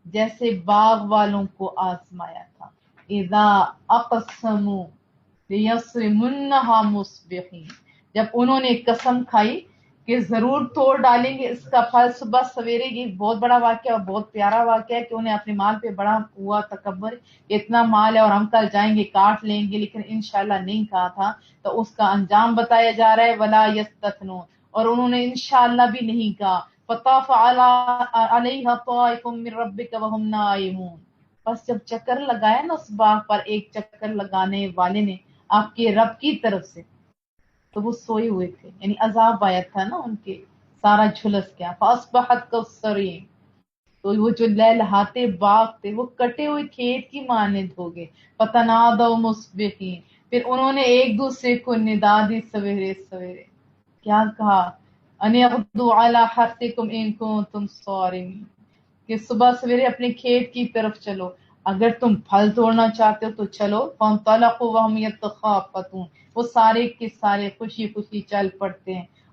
جیسے باغ والوں کو آزمایا تھا. اذا اقسموا لیصرمنھا مصبحین. جب انہوں نے قسم کھائی کہ ضرور توڑ ڈالیں گے اس کا پھل صبح سویرے. یہ بہت بڑا واقعہ اور بہت پیارا واقعہ ہے کہ انہیں اپنے مال پہ بڑا ہوا تکبر. اتنا مال ہے اور ہم کل جائیں گے کاٹ لیں گے، لیکن انشاءاللہ نہیں کہا تھا. تو اس کا انجام بتایا جا رہا ہے. ولا یستثنون. اور انہوں نے انشاءاللہ بھی نہیں کہا. فطاف علیہا طائف من ربک وہم نائمون. بس جب چکر لگایا نا اس باغ پر ایک چکر لگانے والے نے آپ کے رب کی طرف سے، تو وہ سوئے ہوئے تھے، یعنی عذاب آیا تھا نا ان کے، سارا جھلس گیا. فاصبحت کالصریم. تو وہ جو لہلہاتے باغ تھے وہ کٹے ہوئے کھیت کی مانند ہو گئے. فتنادوا مصبحین. پھر انہوں نے ایک دوسرے کو ندا دی سویرے سویرے. کیا کہا؟ ان اغدوا علی حرثکم ان کنتم صارمین. کہ صبح سویرے اپنے کھیت کی طرف چلو، اگر تم پھل توڑنا چاہتے ہو تو چلو. فانطلقوا وهم يتخافتون. وہ سارے کے سارے خوشی خوشی چل پڑتے ہیں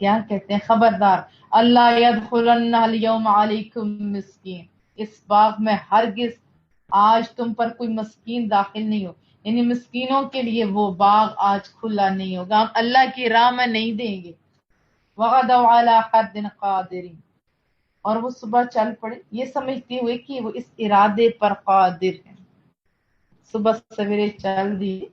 کیا کہتے ہیں؟ خبردار، اللہ یدخلن الیوم علیکم مسکین، اس باغ میں ہرگز آج تم پر کوئی مسکین داخل نہیں ہو، یعنی مسکینوں کے لیے وہ باغ آج کھلا نہیں ہوگا، ہم اللہ کی راہ میں نہیں دیں گے۔ وغدوا علی حد قادرین، اور وہ صبح چل پڑے یہ سمجھتے ہوئے کہ وہ اس ارادے پر قادر ہیں، صبح سویرے چل دیے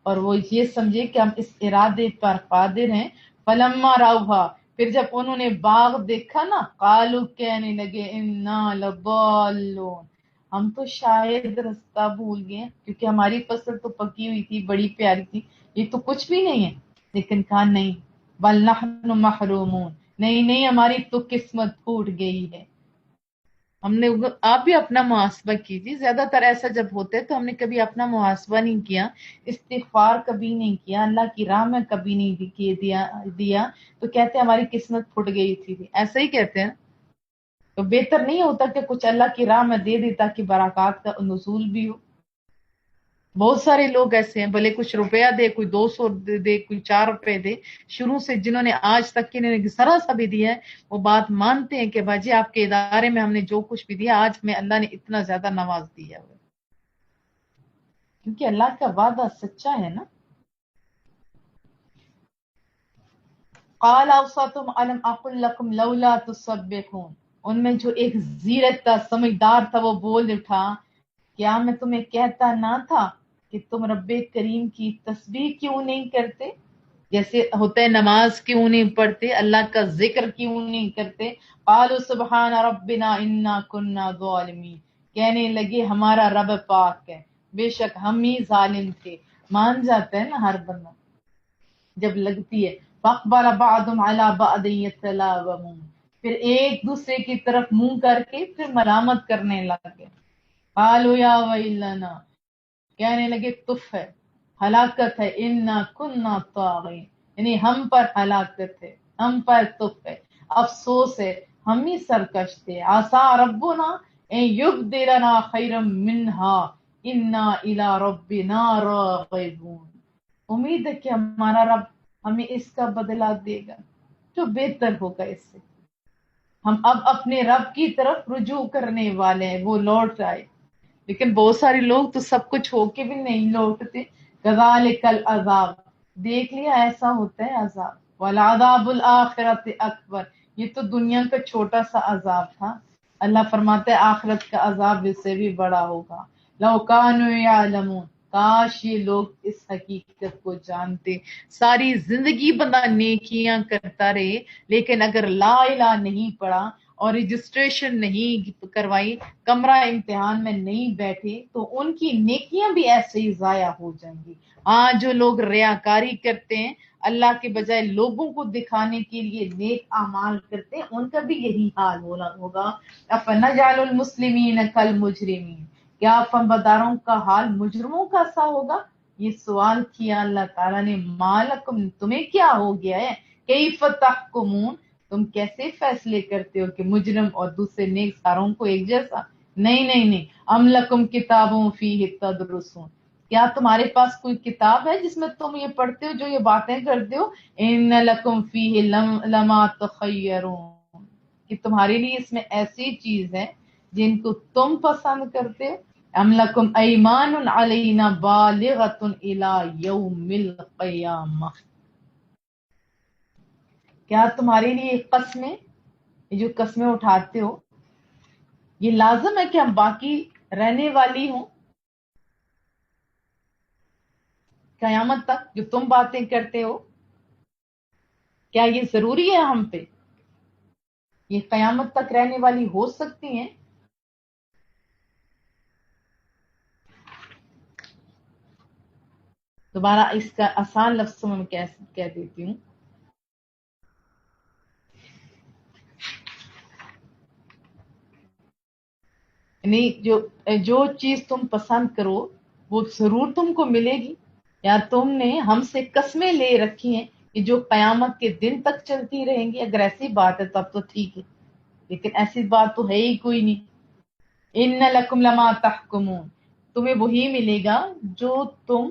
اور وہ یہ سمجھے کہ ہم اس ارادے پر قادر ہیں۔ فلما راوہا، پھر جب انہوں نے باغ دیکھا نا، قالو، کہنے لگے، انا لضالون، ہم تو شاید رستہ بھول گئے ہیں، کیونکہ ہماری فصل تو پکی ہوئی تھی، بڑی پیاری تھی، یہ تو کچھ بھی نہیں ہے۔ لیکن کہا نہیں، بل نحن محرومون، نہیں ہماری تو قسمت پھوٹ گئی ہے۔ ہم نے، آپ بھی اپنا محاسبہ کیجیے، زیادہ تر ایسا جب ہوتا ہے تو ہم نے کبھی اپنا محاسبہ نہیں کیا، استغفار کبھی نہیں کیا، اللہ کی راہ میں کبھی نہیں دیا تو کہتے ہیں ہماری قسمت پھٹ گئی تھی، ایسا ہی کہتے ہیں۔ تو بہتر نہیں ہوتا کہ کچھ اللہ کی راہ میں دے تاکہ برکات کا نزول بھی ہو؟ بہت سارے لوگ ایسے ہیں، بھلے کچھ روپیہ دے، کوئی 200 دے، کوئی 4 روپے دے، شروع سے جنہوں نے آج تک کی انہوں نے ذرا سا بھی دیا ہے، وہ بات مانتے ہیں کہ باجی آپ کے ادارے میں ہم نے جو کچھ بھی دیا، آج میں اللہ نے اتنا زیادہ نواز دیا ہے، کیونکہ اللہ کا وعدہ سچا ہے نا۔ قال اوصتم الم اقل لكم لولا تسبحون، ان میں جو ایک زیرت تھا، سمجھدار تھا، وہ بول اٹھا، کیا میں تمہیں کہتا نہ تھا کہ تم رب کریم کی تسبیح کیوں نہیں کرتے؟ جیسے ہوتا ہے نماز کیوں نہیں پڑھتے، اللہ کا ذکر کیوں نہیں کرتے؟ قالوا سبحان ربنا انا كنا ظالمین، کہنے لگے ہمارا رب پاک ہے، بے شک ہم ہی ظالم تھے۔ مان جاتا ہے نا ہر بندہ جب لگتی ہے۔ فاقبل بعضهم على بعض يتلاومون، پھر ایک دوسرے کی طرف منہ کر کے پھر ملامت کرنے لگے۔ قالوا یا ویلنا، کہنے لگے تف ہے، ہلاکت ہے، انا کنا طاغین، یعنی ہم پر ہلاکت ہے، ہم پر تف ہے، افسوس ہے، ہم ہی سرکش تھے۔ عسى ربنا ان یبدلنا خیرا منہا انا الی ربنا راغبون، امید ہے کہ ہمارا رب ہمیں اس کا بدلہ دے گا جو بہتر ہوگا اس سے، ہم اب اپنے رب کی طرف رجوع کرنے والے ہیں، وہ لوٹ آئے۔ لیکن بہت سارے لوگ تو سب کچھ ہو کے بھی نہیں لوٹتے۔ کذالک العذاب، دیکھ لیا ایسا ہوتا ہے عذاب، والعذاب الآخرت اکبر، یہ تو دنیا کا چھوٹا سا عذاب تھا، اللہ فرماتے ہیں آخرت کا عذاب اس سے بھی بڑا ہوگا۔ لو کانوا یعلمون، کاش یہ لوگ اس حقیقت کو جانتے۔ ساری زندگی بندہ نیکیاں کرتا رہے، لیکن اگر لا الہ نہیں پڑھا اور رجسٹریشن نہیں کروائی، کمرہ امتحان میں نہیں بیٹھے، تو ان کی نیکیاں بھی ایسے ہی ضائع ہو جائیں گی۔ جو لوگ ریاکاری کرتے ہیں، اللہ کے بجائے لوگوں کو دکھانے کے لیے نیک اعمال کرتے ہیں، ان کا بھی یہی حال ہوگا۔ افنجعل المسلمین کالمجرمین، کیا فرمانبرداروں کا حال مجرموں کا سا ہوگا؟ یہ سوال کیا اللہ تعالیٰ نے، مالکم، تمہیں کیا ہو گیا ہے، کیف تحکمون، تم کیسے فیصلے کرتے ہو کہ مجرم اور دوسرے نیک کاروں کو ایک جیسا؟ نہیں، ام لکم کتابوں فیہ تدرسون، کیا تمہارے پاس کوئی کتاب ہے جس میں تم یہ پڑھتے ہو، جو یہ باتیں کرتے ہو؟ ان لکم فیہ لما تخیرون، کہ تمہارے لیے اس میں ایسی چیز ہے جن کو تم پسند کرتے ہو۔ ام لکم ایمان علینا بالغۃ الی یوم القیامہ، کیا تمہارے لیے قسمیں، یہ جو قسمیں اٹھاتے ہو، یہ لازم ہے کہ ہم باقی رہنے والی ہوں قیامت تک؟ جو تم باتیں کرتے ہو، کیا یہ ضروری ہے ہم پہ؟ یہ قیامت تک رہنے والی ہو سکتی ہیں؟ دوبارہ اس کا آسان لفظوں میں کہہ دیتی ہوں، یعنی جو چیز تم پسند کرو وہ ضرور تم کو ملے گی، یا تم نے ہم سے قسمیں لے رکھی ہیں کہ جو قیامت کے دن تک چلتی رہیں گی؟ اگر ایسی بات ہے تب تو ٹھیک ہے، لیکن ایسی بات تو ہے ہی کوئی نہیں۔ ان لکم لما تحکمون، تمہیں وہی ملے گا جو تم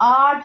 8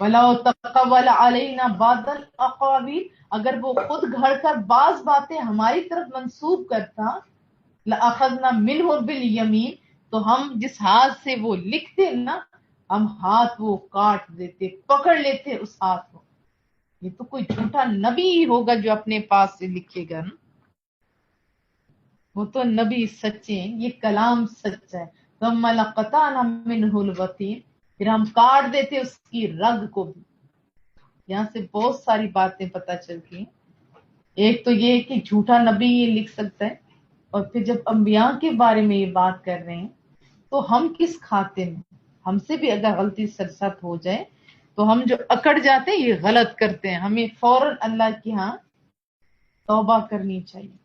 وَلَوْ تَقَوَّلَ عَلَيْنَا بَعْضَ الْأَقَاوِيلِ، اگر وہ خود گھڑ کر بعض باتیں ہماری طرف منسوب کرتا، لَأَخَذْنَا مِنْهُ بِالْيَمِينِ، تو ہم جس ہاتھ سے وہ لکھتے نا، ہم ہاتھ وہ کاٹ دیتے، پکڑ لیتے اس ہاتھ کو۔ یہ تو کوئی جھوٹا نبی ہی ہوگا جو اپنے پاس سے لکھے گا نا، وہ تو نبی سچے ہیں، یہ کلام سچا ہے۔ ثم لقطعنا منه الوتين، پھر ہم کاٹ دیتے اس کی رگ کو بھی۔ یہاں سے بہت ساری باتیں پتہ چلتی ہیں۔ ایک تو یہ کہ جھوٹا نبی یہ لکھ سکتا ہے، اور پھر جب انبیاء کے بارے میں یہ بات کر رہے ہیں تو ہم کس کھاتے میں، ہم سے بھی اگر غلطی سرزد ہو جائے تو ہم جو اکڑ جاتے ہیں یہ غلط کرتے ہیں، ہمیں فوراً اللہ کی ہاں توبہ کرنی چاہیے۔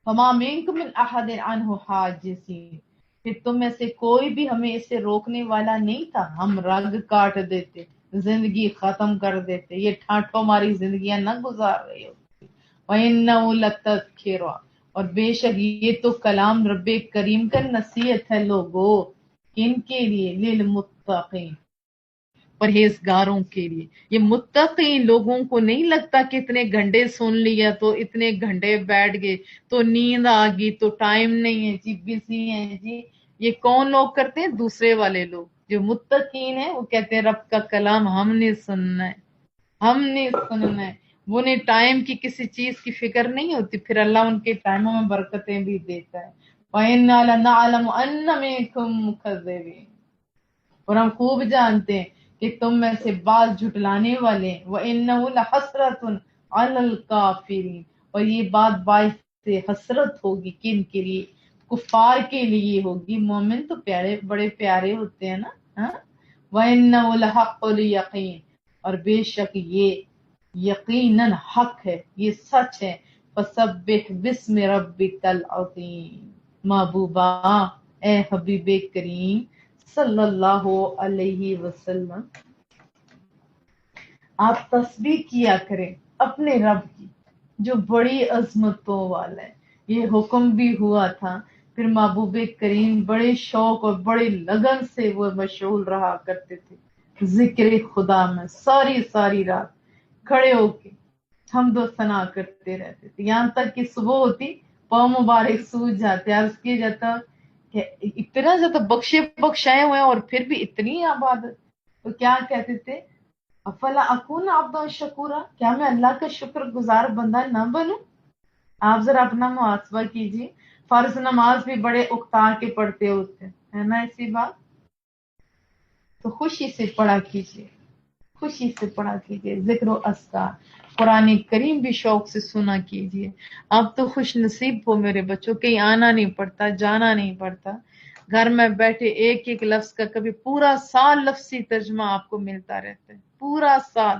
فما منکم من احد عنہ حاجزین، پھر تم میں سے کوئی بھی ہمیں اسے روکنے والا نہیں تھا، ہم رگ کاٹ دیتے، زندگی ختم کر دیتے، یہ ٹھاٹھو ہماری زندگیاں نہ گزار رہی ہو۔ وَإِنَّهُ لَتَذْكِرَةٌ، اور بے شک یہ تو کلام رب کریم کا نصیحت ہے لوگو، کن کے لیے؟ للمتقین، پرہیزگاروں کے لیے۔ یہ متقی لوگوں کو نہیں لگتا کہ اتنے گھنٹے سن لیا تو اتنے گھنٹے بیٹھ گئے تو نیند آ گئی تو ٹائم نہیں ہے جی، بزی ہیں جی۔ یہ کون لوگ کرتے ہیں؟ دوسرے والے لوگ۔ جو متقین ہیں وہ کہتے ہیں رب کا کلام ہم نے سننا ہے، ہم نے سننا ہے۔ وہ نے ٹائم کی کسی چیز کی فکر نہیں ہوتی، پھر اللہ ان کے ٹائموں میں برکتیں بھی دیتا ہے۔ وَإِنَّا لَنَعْلَمُ أَنَّ مِنكُم مُّكَذِّبِينَ، اور ہم خوب جانتے ہیں کہ تم میں سے بعض جھٹلانے والے ہیں۔ وَإِنَّهُ لَحَسْرَةٌ عَلَى الْكَافِرِينَ، اور یہ بات باعث حسرت ہوگی کن کے لیے؟ کفار کے لیے ہوگی۔ مومن تو پیارے، بڑے پیارے ہوتے ہیں نا، ہاں؟ وَإِنَّهُ لَحَقُّ الْيَقِينِ، اور بے شک یہ یقیناً حق ہے، یہ سچ ہے۔ فَسَبِّحْ بِاسْمِ رَبِّكَ الْعَظِيمِ، محبوبہ اے حبیب کریم صلی اللہ علیہ وسلم، آپ تسبیح کیا کریں اپنے رب کی جو بڑی عظمتوں والا ہے۔ یہ حکم بھی ہوا تھا، پھر محبوب کریم بڑے شوق اور بڑے لگن سے وہ مشغول رہا کرتے تھے ذکر خدا میں، ساری ساری رات کھڑے ہو کے حمد و ثنا کرتے رہتے تھے، یہاں تک کہ صبح ہوتی پاؤں مبارک سوج جاتے، عرض کیا جاتا کہ اتنا زیادہ بخشائے ہوئے ہیں اور پھر بھی اتنی عبادت، تو کیا کہتے تھے؟ افلا اکون عبدا شکورا، کیا میں اللہ کا شکر گزار بندہ نہ بنوں؟ آپ ذرا اپنا محاسبہ کیجیے، فرض نماز بھی بڑے اکتا کے پڑھتے ہوتے ہے نا، ایسی بات تو خوشی سے پڑھا کیجیے، خوشی سے پڑھا کیجیے، ذکر و اذکار قرآن کریم بھی شوق سے سنا کیجیے۔ اب تو خوش نصیب ہو میرے بچوں، کہیں آنا نہیں پڑتا، جانا نہیں پڑتا، گھر میں بیٹھے ایک ایک لفظ کا کبھی پورا سال لفظی ترجمہ آپ کو ملتا رہتا ہے، پورا سال،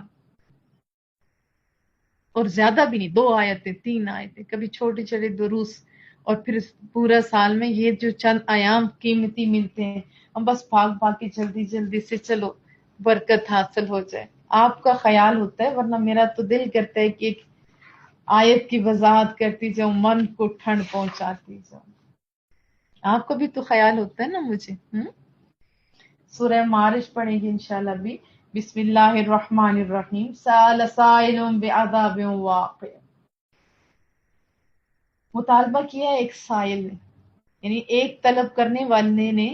اور زیادہ بھی نہیں، 2 آیتیں 3 آیتیں، کبھی چھوٹے چھوٹے دروس، اور پھر پورا سال میں یہ جو چند ایام قیمتی ملتے ہیں، ہم بس بھاگ بھاگ کے جلدی جلدی سے چلو برکت حاصل ہو جائے۔ آپ کا خیال ہوتا ہے، ورنہ میرا تو دل کرتا ہے کہ ایک آیت کی وضاحت کرتی جاؤں، من کو ٹھنڈ پہنچاتی جاؤں۔ آپ کو بھی تو خیال ہوتا ہے نا مجھے۔ سورہ معارج پڑھیں گے انشاءاللہ بھی۔ بسم اللہ الرحمن الرحیم، سأل سائل بعذاب واقع، مطالبہ کیا ایک سائل نے، یعنی ایک طلب کرنے والے نے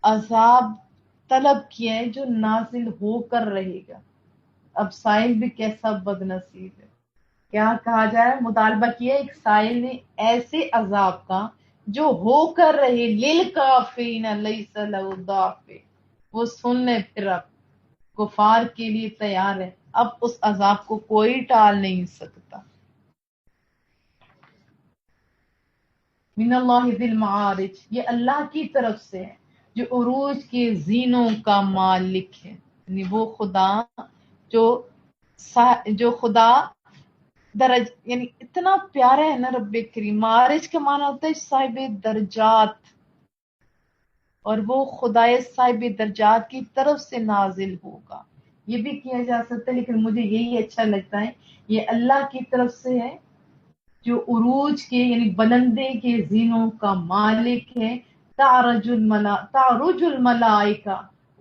عذاب طلب کیا ہے جو نازل ہو کر رہے گا۔ اب سائل بھی کیسا بد نصیب ہے، کیا کہا جائے؟ مطالبہ کیا ایک سائل نے ایسے عذاب کا جو ہو کر رہے، للکافرین لیس لہ دافع، وہ سن لے پھر اب کفار کے لیے تیار ہے، اب اس عذاب کو کوئی ٹال نہیں سکتا۔ من اللہ ذی المعارج، یہ اللہ کی طرف سے ہے جو عروج کے زینوں کا مالک ہے، یعنی وہ خدا جو خدا درج، یعنی اتنا پیارا ہے نا رب کریم۔ معارج کا معنی ہوتا ہے صاحب درجات، اور وہ خدائے صاحب درجات کی طرف سے نازل ہوگا۔ یہ بھی کیا جا سکتا ہے، لیکن مجھے یہی اچھا لگتا ہے، یہ اللہ کی طرف سے ہے جو عروج کے یعنی بلندے کے زینوں کا مالک ہے۔ تعرج الملائکہ،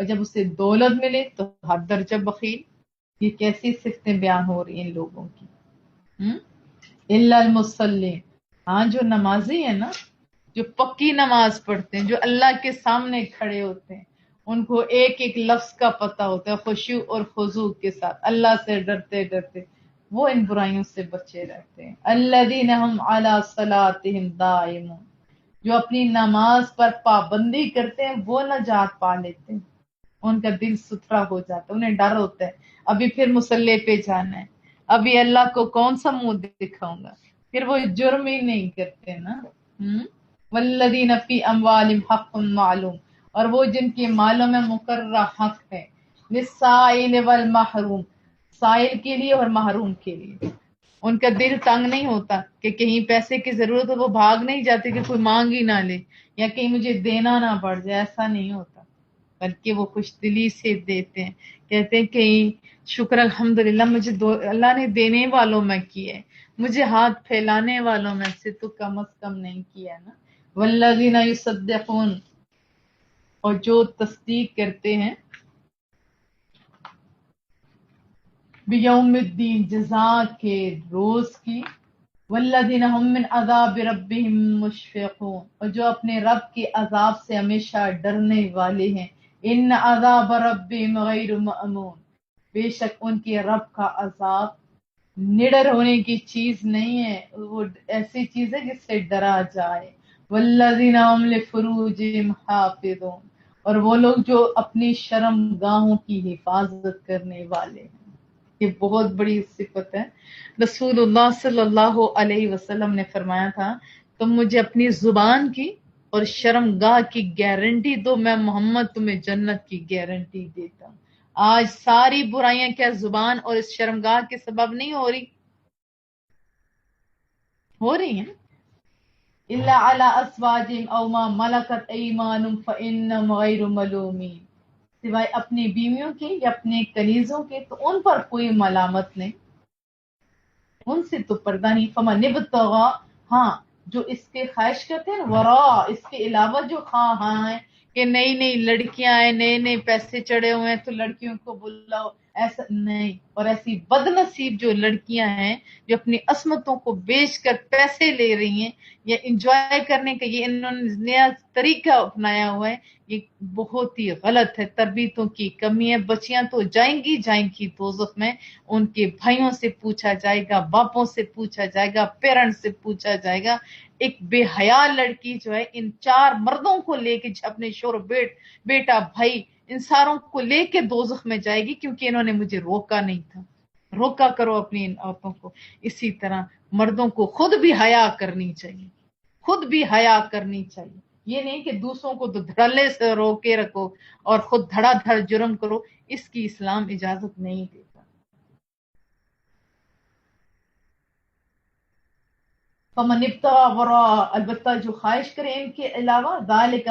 اور جب اسے دولت ملے تو ہر درجہ بخیل۔ یہ کیسی صفتیں بیان ہو رہی ہیں ان لوگوں کی۔ الا المصلین، ہاں جو نمازی ہیں نا، جو پکی نماز پڑھتے ہیں، جو اللہ کے سامنے کھڑے ہوتے ہیں، ان کو ایک ایک لفظ کا پتہ ہوتا ہے، خشوع اور خضوع کے ساتھ اللہ سے ڈرتے ڈرتے وہ ان برائیوں سے بچے رہتے ہیں۔ الذین هم علی صلاتهم دائمون، جو اپنی نماز پر پابندی کرتے ہیں وہ نجات پا لیتے ہیں، ان کا دل ستھرا ہو جاتا ہے، انہیں ڈر ہوتا ہے ابھی پھر مصلی پہ جانا ہے، ابھی اللہ کو کون سا منہ دکھاؤں گا، پھر وہ جرم ہی نہیں کرتے نا۔ والذین فی اموالہم حق معلوم، اور وہ جن کے مالوں میں مقررہ حق ہے، للسائل والمحروم، سائل کے لیے اور محروم کے لیے۔ ان کا دل تنگ نہیں ہوتا کہ کہیں پیسے کی ضرورت ہو وہ بھاگ نہیں جاتے کہ کوئی مانگ ہی نہ لے یا کہیں مجھے دینا نہ پڑ جائے، ایسا نہیں ہوتا، بلکہ وہ خوش دلی سے دیتے ہیں، کہتے ہیں کہ شکر الحمدللہ مجھے اللہ نے دینے والوں میں کیا ہے، مجھے ہاتھ پھیلانے والوں میں سے تو کم از کم نہیں کیا نا۔ والذین یصدقون، اور جو تصدیق کرتے ہیں بیوم الدین، جزا کے روز کی، والذین هم من عذاب ربهم مشفقون، اور جو اپنے رب کے عذاب سے ہمیشہ ڈرنے والے ہیں۔ ان عذاب ربهم غیر مأمون، بے شک ان کے رب کا عذاب نڈر ہونے کی چیز نہیں ہے، وہ ایسی چیز ہے جس سے ڈرا جائے۔ والذین هم لفروجهم حافظون، اور وہ لوگ جو اپنی شرم گاہوں کی حفاظت کرنے والے ہیں۔ یہ بہت بڑی صفت ہے۔ رسول اللہ صلی اللہ علیہ وسلم نے فرمایا تھا تم مجھے اپنی زبان کی اور شرم گاہ کی گارنٹی دو، میں محمد تمہیں جنت کی گارنٹی دیتا ہوں۔ آج ساری برائیاں کیا زبان اور اس شرم گاہ کے سبب نہیں ہو رہی ہیں؟ الا علی ازواجہم او ما ملکت ایمانہم فانہم غیر ملومین، سوائے اپنی بیویوں کے یا اپنے کنیزوں کے تو ان پر کوئی ملامت نہیں، ان سے تو پردہ نہیں۔ فمن ابتغى، ہاں جو اس کے خواہش کرتے ہیں، ورا اس کے علاوہ جو خواہاں ہیں کہ نئی نئی لڑکیاں ہیں، نئے نئے پیسے چڑھے ہوئے ہیں تو لڑکیوں کو بلاؤ، ایسا نہیں۔ اور ایسی بد نصیب جو لڑکیاں ہیں جو اپنی عصمتوں کو بیچ کر پیسے لے رہی ہیں یا انجوائے کرنے کا یہ انہوں نے نیا طریقہ اپنایا ہوا ہے، یہ بہت ہی غلط ہے، تربیتوں کی کمی ہے۔ بچیاں تو جائیں گی دوزخ میں، ان کے بھائیوں سے پوچھا جائے گا، باپوں سے پوچھا جائے گا، پیرنٹس سے پوچھا جائے گا۔ ایک بے حیا لڑکی جو ہے ان چار مردوں کو لے کے اپنے شوہر، بیٹا، بھائی، ان ساروں کو لے کے دوزخ میں جائے گی کیونکہ انہوں نے مجھے روکا نہیں تھا۔ روکا کرو اپنی ان عورتوں کو۔ اسی طرح مردوں کو خود بھی حیا کرنی چاہیے، خود بھی حیا کرنی چاہیے، یہ نہیں کہ دوسروں کو تو دھڑلے سے رو کے رکھو اور خود دھڑا دھڑ جرم کرو، اس کی اسلام اجازت نہیں دیتا۔ فمن ابتغى وراء، البتہ جو خواہش کرے ان کے علاوہ، ذالک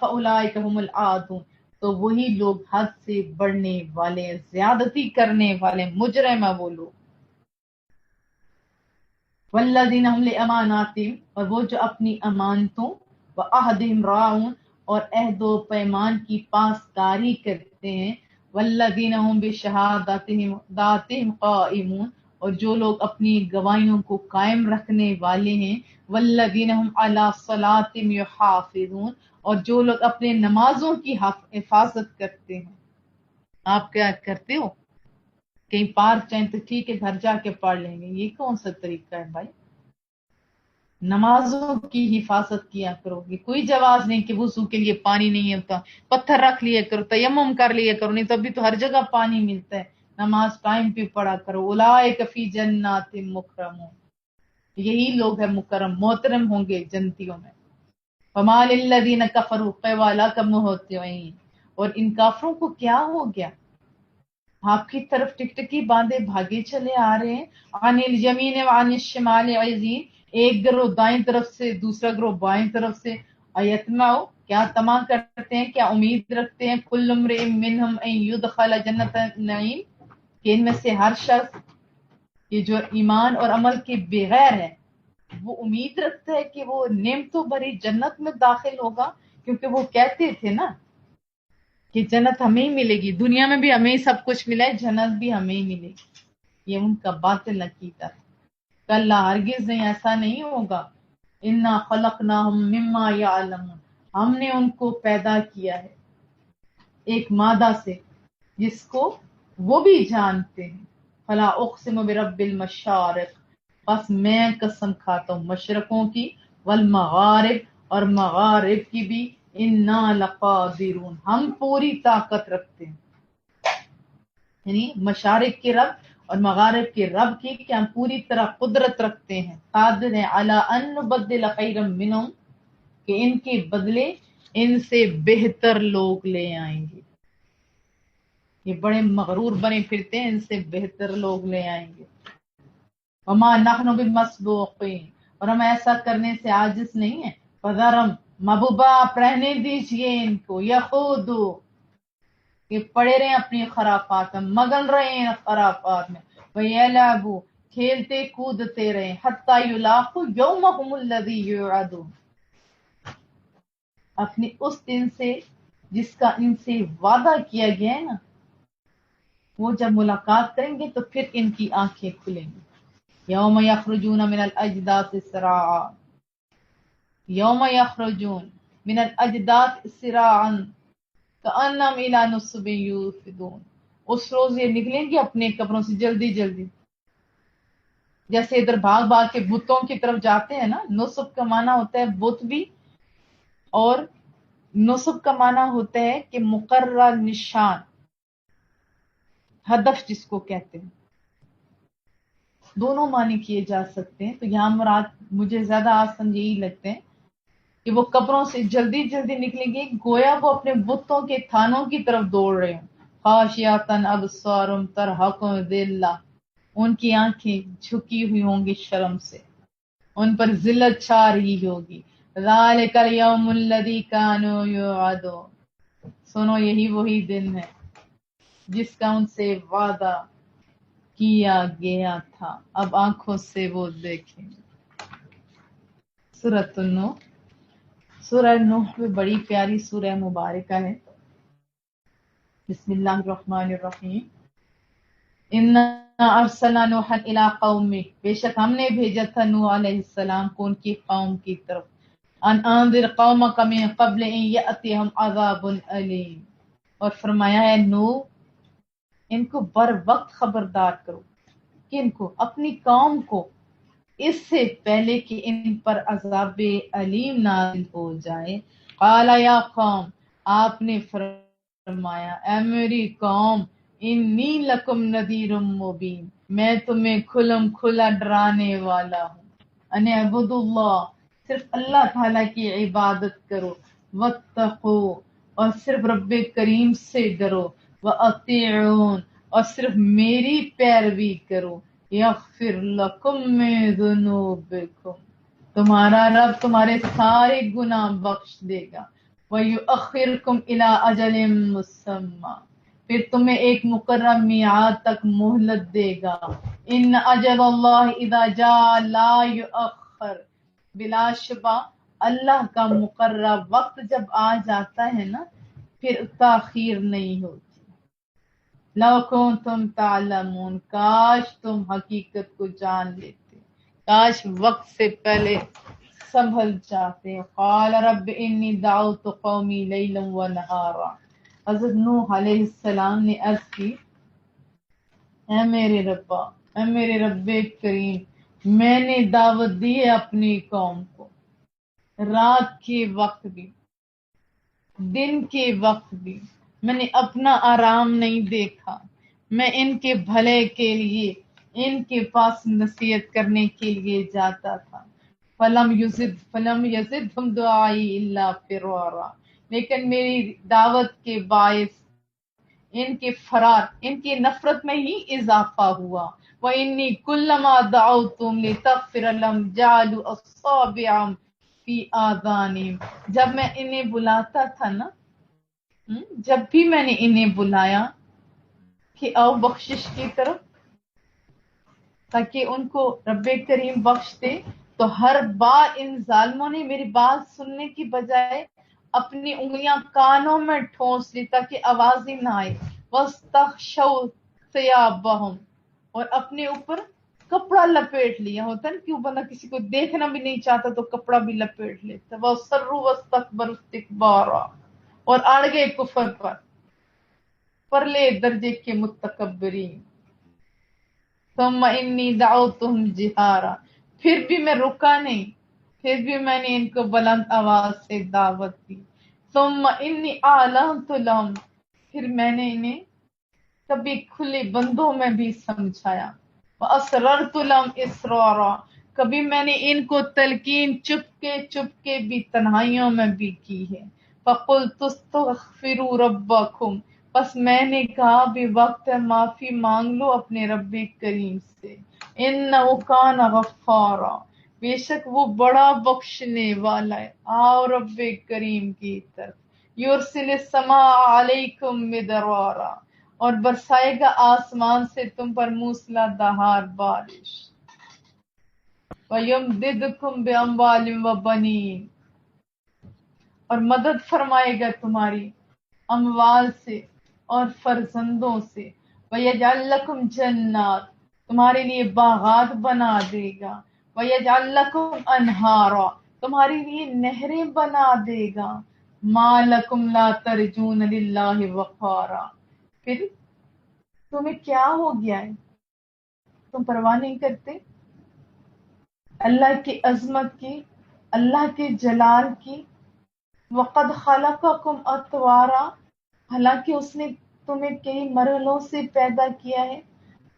فاولئک هم العادون، تو وہی لوگ حد سے بڑھنے والے، زیادتی کرنے والے، مجرم ہیں وہ لوگ۔ والذین هم لاماناتہم، اور وہ جو اپنی امانتوں، وعہدہم راعون، اور عہد و پیمان کی پاسداری کرتے ہیں، والذین هم بشہاداتہم قائمون، اور جو لوگ اپنی گواہیوں کو قائم رکھنے والے ہیں، والذین هم علی صلاتہم یحافظون، اور جو لوگ اپنے نمازوں کی حفاظت کرتے ہیں۔ آپ کیا کرتے ہو؟ کہیں پارک جائیں تو ٹھیک ہے گھر جا کے پڑھ لیں گے، یہ کون سا طریقہ ہے بھائی؟ نمازوں کی حفاظت کیا کرو، یہ کوئی جواز نہیں کہ وضو کے لیے پانی نہیں ہوتا، پتھر رکھ لیا کرو، تیمم کر لیا کرو، نہیں تو ابھی تو ہر جگہ پانی ملتا ہے، نماز ٹائم پہ پڑھا کرو۔ اولئک فی جنات مکرمون، یہی لوگ ہیں مکرم، محترم ہوں گے جنتیوں میں۔ وما للذین کفروا قوالا کمہطعین، اور ان کافروں کو کیا ہو گیا؟ آپ کی طرف ٹکٹکی باندھے بھاگے چلے آ رہے ہیں، عن الیمین وعن الشمال عزین، ایک گروہ دائیں طرف سے دوسرا گروہ بائیں طرف سے، ایتمعوا، کیا طمع کرتے ہیں، کیا امید رکھتے ہیں، کل امرئ منہم ان یدخل جنت النعیم، کہ ان میں سے ہر شخص یہ جو ایمان اور عمل کے بغیر ہے وہ امید رکھتا ہے کہ وہ نعمتوں بھری جنت میں داخل ہوگا، کیونکہ وہ کہتے تھے نا کہ جنت ہمیں ہی ملے گی، دنیا میں بھی ہمیں ہی سب کچھ ملا ہے، جنت بھی ہمیں ہی ملے گی، یہ ان کا باطل عقیدہ ہے۔ کلا ہرگز نہیں، ایسا نہیں ہوگا۔ انا خلقناہم مما یعلمون، ہم نے ان کو پیدا کیا ہے ایک مادہ سے جس کو وہ بھی جانتے ہیں۔ فلا اقسم برب المشارق، بس میں قسم کھاتا ہوں مشرقوں کی، والمغارب اور مغارب کی بھی، انا لقادرون، ہم پوری طاقت رکھتے ہیں، یعنی مشارق کے رب اور مغارب کے رب کی کہ ہم پوری طرح قدرت رکھتے ہیں، قادر ہیں علی ان نبدل خیرا منہم، کہ ان کے بدلے ان سے بہتر لوگ لے آئیں گے۔ یہ بڑے مغرور بنے پھرتے ہیں، ان سے بہتر لوگ لے آئیں گے۔ وما نحن بمسبوقین، اور ہم ایسا کرنے سے عاجز نہیں ہیں۔ فذرہم، محبوبہ آپ رہنے دیجئے ان کو، یخوضوا، کہ پڑے رہے اپنی خرافات میں، مگن رہے ہیں خرافات میں، ویلعبوا، کھیلتے کودتے رہے، حتی یلاقوا یومہم الذی یوعدون، اپنے اس دن سے جس کا ان سے وعدہ کیا گیا ہے نا، وہ جب ملاقات کریں گے تو پھر ان کی آنکھیں کھلیں گی۔ یوم یخرجون من الاجداث سراعا، یوم یخرجون من الاجداث سراعا کأنہم الی نصب یوفدون، اس روز یہ نکلیں گے اپنے قبروں سے جلدی جلدی، جیسے ادھر بھاگ بھاگ کے بتوں کی طرف جاتے ہیں نا۔ نصب کا معنی ہوتا ہے بت بھی، اور نصب کا معنی ہوتا ہے کہ مقررہ نشان، ہدف جس کو کہتے ہیں، دونوں معنی کیے جا سکتے ہیں۔ تو یہاں مراد مجھے زیادہ آسان یہی لگتے ہیں کہ وہ قبروں سے جلدی جلدی نکلیں گے، گویا وہ اپنے بتوں کے تھانوں کی طرف دوڑ رہے ہوں۔ خاشعۃ ابصارہم ترہقہم ذلہ، ان کی آنکھیں جھکی ہوئی ہوں گی شرم سے، ان پر ذلت چھا رہی ہوگی۔ ذالک الیوم الذی کانوا یوعدون، سنو یہی وہی دن ہے جس کا ان سے وعدہ کیا گیا تھا، اب آنکھوں سے وہ دیکھیں گے۔ سورۃ النوح، سورہ نوح میں بڑی پیاری سورہ مبارکہ ہے۔ بسم اللہ الرحمن الرحیم۔ انا ارسلنا نوحا الی قومہ، بے شک ہم نے بھیجا تھا نوح علیہ السلام کو ان کی قوم کی طرف، ان انذر قومک من قبل ان یأتیہم عذاب علیم، اور فرمایا ہے نوح ان کو بر وقت خبردار کرو، کہ ان کو اپنی قوم کو اس سے پہلے کہ ان پر عذاب علیم نازل ہو جائے۔ قال یا قوم، آپ نے فرمایا اے میری قوم، انی لکم نذیر مبین، میں تمہیں کھلم کھلا ڈرانے والا ہوں۔ ان اعبدوا اللہ، صرف اللہ تعالیٰ کی عبادت کرو، واتقو، اور صرف رب کریم سے ڈرو، واطیعون، اور صرف میری پیروی کرو، یغفر لکم من ذنوبکم، تمہارا رب تمہارے سارے گناہ بخش دے گا، وَيُؤَخِّرْكُمْ إِلَىٰ أَجَلٍ مُّسَمًّى، پھر تمہیں ایک مقررہ میعاد تک مہلت دے گا۔ ان اجل اللہ اذا جاء لا یؤخر، بلا شبہ اللہ کا مقررہ وقت جب آ جاتا ہے نا، پھر تاخیر نہیں ہوتی۔ لو کنتم تعلمون، کاش تم حقیقت کو جان لیتے، کاش وقت سے پہلے سنبھل جاتے۔ قال رب انی دعوت قومی لیلا ونہارا، حضرت نوح علیہ السلام نے عرض کی اے میرے ربا، اے میرے رب کریم، میں نے دعوت دی ہے اپنی قوم کو، رات کے وقت بھی، دن کے وقت بھی، میں نے اپنا آرام نہیں دیکھا، میں ان کے بھلے کے لیے ان کے پاس نصیحت کرنے کے لیے جاتا تھا۔ فلم یزدہم دعائی الا فرارا، لیکن میری دعوت کے باعث ان کے فرار، ان کی نفرت میں ہی اضافہ ہوا۔ وَإِنِّي كُلَّمَا دَعَوْتُهُمْ لِتَغْفِرَ لَهُمْ جَعَلُوا أَصَابِعَهُمْ فِي آذَانِهِمْ، جب میں انہیں بلاتا تھا نا، جب بھی میں نے انہیں بلایا کہ آؤ بخشش کی طرف تاکہ ان کو رب کریم بخش دے، تو ہر بار ان ظالموں نے میری بات سننے کی بجائے اپنی انگلیاں کانوں میں ٹھونس لی تاکہ آواز ہی نہ آئے، وَاسْتَغْشَوْا ثِيَابَهُمْ، اور اپنے اوپر کپڑا لپیٹ لیا، ہوتا ہے نا کہ وہ بندہ کسی کو دیکھنا بھی نہیں چاہتا تو کپڑا بھی لپیٹ لیتا، وَأَصَرُّوا وَاسْتَكْبَرُوا اسْتِكْبَارًا، اور اڑ گئے کفر پر، پرلے درجے کے متکبرین۔ ثم انی دعوتہم جہارا، پھر بھی میں رکا نہیں، پھر بھی میں نے ان کو بلند آواز سے دعوت دی۔ ثم انی اعلنت لہم، پھر میں نے انہیں کبھی کھلے بندوں میں بھی سمجھایا۔ وَأَسْرَرْتُ لَهُمْ إِسْرَارًا، کبھی میں نے ان کو تلقین چپ کے بھی تنہائیوں میں بھی کی ہے۔ فَقُلْتُ اسْتَغْفِرُوا رَبَّكُمْ، بس میں نے کہا بھی وقت ہے معافی مانگ لو اپنے رب کریم سے۔ إِنَّهُ كَانَ غَفَّارًا، بے شک وہ بڑا بخشنے والا ہے۔ آؤ رب کریم کی طرف۔ یرسل السماء علیکم مدرارا، اور برسائے گا آسمان سے تم پر موسلا دھار بارش۔ وَيُمْدِدْكُمْ بِأَمْوَالٍ وَبَنِينَ، اور مدد فرمائے گا تمہاری اموال سے اور فرزندوں سے۔ وَيَجْعَلْ لَكُمْ جَنَّاتٍ، تمہارے لیے باغات بنا دے گا۔ وَيَجْعَلْ لَكُمْ أَنْهَارًا، تمہارے لیے نہریں بنا دے گا۔ مَا لَكُمْ لَا تَرْجُونَ لِلَّهِ وَقَارًا، پھر تمہیں کیا ہو گیا ہے، تم پرواہ نہیں کرتے اللہ کی عظمت کی، اللہ کے جلال کی۔ وَقَدْ خَلَقَكُمْ أَطْوَارًا، حالانکہ اس نے تمہیں کئی مرحلوں سے پیدا کیا ہے۔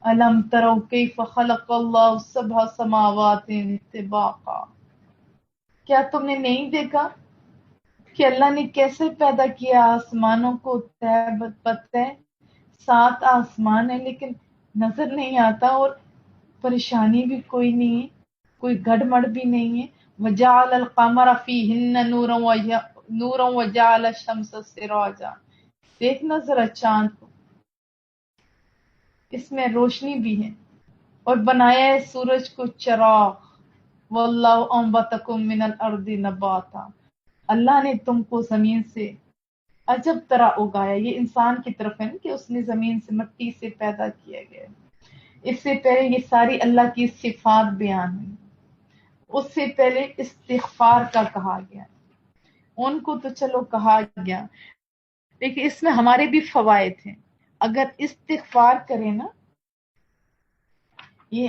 أَلَمْ تَرَوْا كَيْفَ خَلَقَ اللَّهُ سَبْعَ سَمَاوَاتٍ طِبَاقًا، کیا تم نے نہیں دیکھا کہ اللہ نے کیسے پیدا کیا آسمانوں کو تہ بتہ؟ 7 آسمان ہے لیکن نظر نہیں آتا، اور پریشانی بھی کوئی نہیں ہے، کوئی گڑبڑ بھی نہیں ہے۔ وَجَعَلَ الْقَمَرَ فِيهِنَّ نُورًا وَجَعَلَ الشَّمْسَ سِرَاجًا، دیکھنا ذرا چاند کو، اس میں روشنی بھی ہے، اور بنایا ہے سورج کو چراغ۔ وَاللَّهُ أَنبَتَكُم مِّنَ الْأَرْضِ نَبَاتًا، اللہ نے تم کو زمین سے عجب طرح اگایا۔ یہ انسان کی طرف ہے نا کہ اس نے زمین سے مٹی سے پیدا کیا گیا۔ اس سے پہلے یہ ساری اللہ کی صفات بیان ہوئی، اس سے پہلے استغفار کا کہا گیا، ان کو تو چلو کہا گیا، لیکن اس میں ہمارے بھی فوائد ہیں۔ اگر استغفار کریں نا، یہ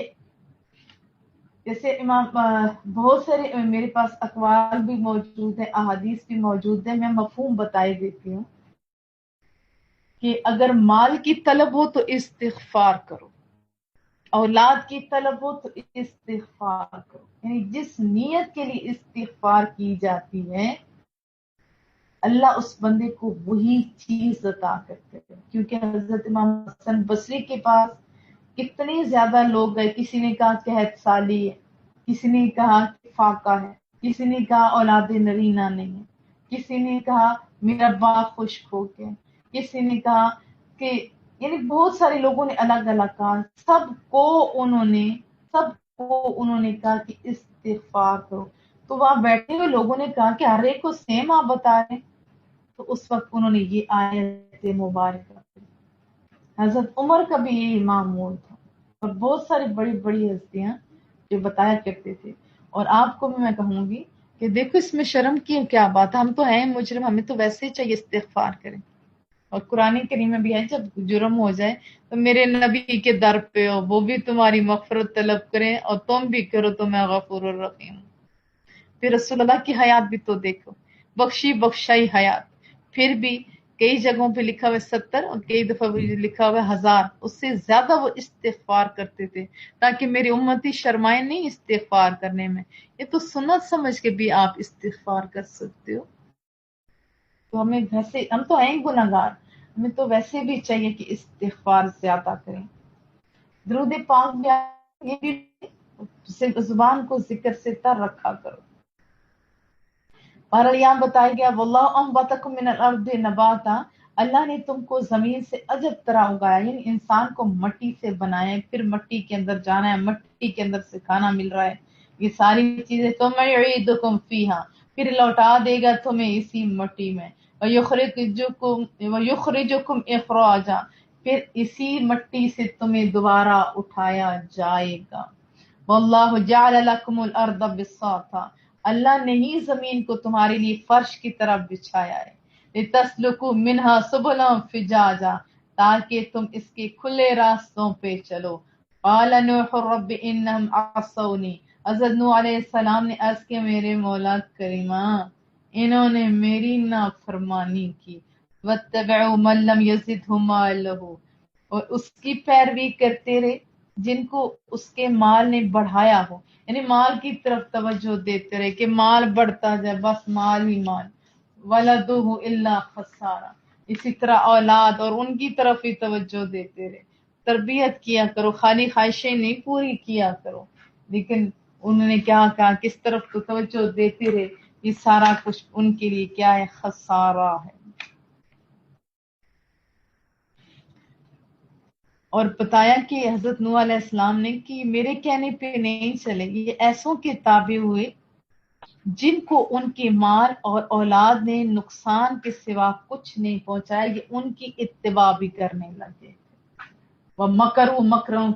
جیسے امام بہت سارے میرے پاس اقوال بھی موجود ہیں، احادیث بھی موجود ہیں، میں مفہوم بتائے دیتی ہوں کہ اگر مال کی طلب ہو تو استغفار کرو، اولاد کی طلب ہو تو استغفار کرو، یعنی جس نیت کے لیے استغفار کی جاتی ہے اللہ اس بندے کو وہی چیز عطا کرتے ہیں۔ کیونکہ حضرت امام حسن بصری کے پاس کتنے زیادہ لوگ گئے، کسی نے کہا قحط سالی ہے، کسی نے کہا کہ فاقہ ہے، کسی نے کہا اولاد نرینہ نہیں ہے، کسی نے کہا میرا باغ خشک ہو گیا، کسی نے کہا کہ یعنی بہت سارے لوگوں نے الگ الگ کہا، سب کو انہوں نے کہا کہ استغفار کرو۔ تو وہاں بیٹھے ہوئے لوگوں نے کہا کہ ہر ایک کو سیم آپ بتا رہے ہیں، تو اس وقت انہوں نے یہ آیت مبارکہ، حضرت عمر کا بھی یہ معمول تھا، اور بہت ساری بڑی بڑی ہستیاں جو بتایا کرتے تھے۔ اور آپ کو بھی میں کہوں گی کہ دیکھو اس میں شرم کی کیا بات ہے، ہم تو ہیں مجرم، ہمیں تو ویسے ہی چاہیے استغفار کریں۔ اور قرآن کریم میں بھی ہے جب جرم ہو جائے تو میرے نبی کے در پہ ہو، وہ بھی تمہاری مغفرت طلب کریں اور تم بھی کرو تو میں غفور الرحیم ہوں۔ پھر رسول اللہ کی حیات بھی تو دیکھو، بخشی بخشائی حیات، پھر بھی کئی جگہوں پہ لکھا ہوا 70 اور کئی دفعہ لکھا ہوا 1000، اس سے زیادہ وہ استغفار کرتے تھے تاکہ میری امتی شرمائے نہیں استغفار کرنے میں۔ یہ تو سنت سمجھ کے بھی آپ استغفار کر سکتے ہو۔ تو ہمیں ویسے، ہم تو ہیں گناہگار، ہمیں تو ویسے بھی چاہیے کہ استغفار زیادہ کریں۔ درود پاک بھی یہ بھی زبان کو ذکر سے تر رکھا کرو۔ بہرحال یہاں بتایا گیا واللہ انبتکم من الارض نباتا، اللہ نے تم کو زمین سے عجب طرح اگایا، یعنی انسان کو مٹی سے بنایا، پھر مٹی کے اندر جانا ہے، مٹی کے اندر سے کھانا مل رہا ہے، یہ ساری چیزیں تو یعیدکم فیہا، پھر لوٹا دے گا تمہیں اسی مٹی میں، وَيُخْرِجُكُمْ إِخْرَاجًا، پھر اسی مٹی سے تمہیں دوبارہ اٹھایا جائے گا۔ واللہ جعل لکم الارض بساطا، اللہ نے ہی زمین کو تمہارے لیے فرش کی طرف بچھایا ہے، لتسلکوا منہا سبلا فجاجا، تاکہ تم اس کے کھلے راستوں پہ چلو۔ قال نوح رب انہم عصونی، حضرت نوح علیہ السلام نے عرض کیا میرے مولا کریمہ انہوں نے میری نافرمانی کی، واتبعوا من لم یزدہ مالہ، اور اس کی پیروی کرتے رہے جن کو اس کے مال نے بڑھایا ہو، یعنی مال کی طرف توجہ دیتے رہے کہ مال بڑھتا جائے، بس مال ہی مال، ولدہ الا خسارہ، اسی طرح اولاد اور ان کی طرف ہی توجہ دیتے رہے، تربیت کیا کرو، خالی خواہشیں نہیں پوری کیا کرو، لیکن انہوں نے کیا کہا کس طرف تو توجہ دیتے رہے، یہ سارا کچھ ان کے لیے کیا ہے، خسارہ ہے۔ اور بتایا کہ حضرت نوح علیہ السلام نے کہ میرے کہنے پہ نہیں چلے، یہ ایسوں کے تابع ہوئے جن کو ان کے مال اور اولاد نے نقصان کے سوا کچھ نہیں پہنچایا، یہ ان کی اتباع بھی کرنے لگے۔ وَمَكَرُوا مَكْرًا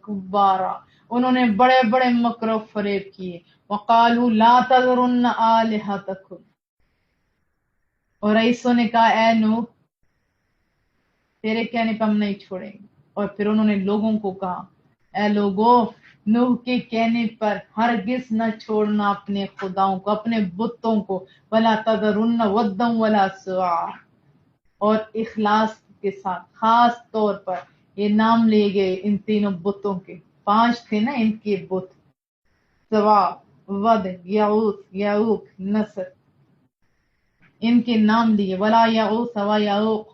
كُبَّارًا، انہوں نے بڑے بڑے مکر و فریب کیے۔ وَقَالُوا لَا تَذَرُنَّ آلِهَتَكُمْ، اور رئیسوں نے کہا اے نوح تیرے کہنے پہ ہم نہیں چھوڑیں گے۔ اور پھر انہوں نے لوگوں کو کہا اے لوگوں نوح کے کہنے پر ہرگز نہ چھوڑنا اپنے خداؤں کو، اپنے بتوں کو، ولا تذرن ودا ولا سواع، اور اخلاص کے ساتھ خاص طور پر یہ نام لیے گئے ان تینوں بتوں کے، 5 تھے نا ان کے بت، سواع، ود، یعوق، نصر، ان کے نام لیے، ولا یعوق و یعوق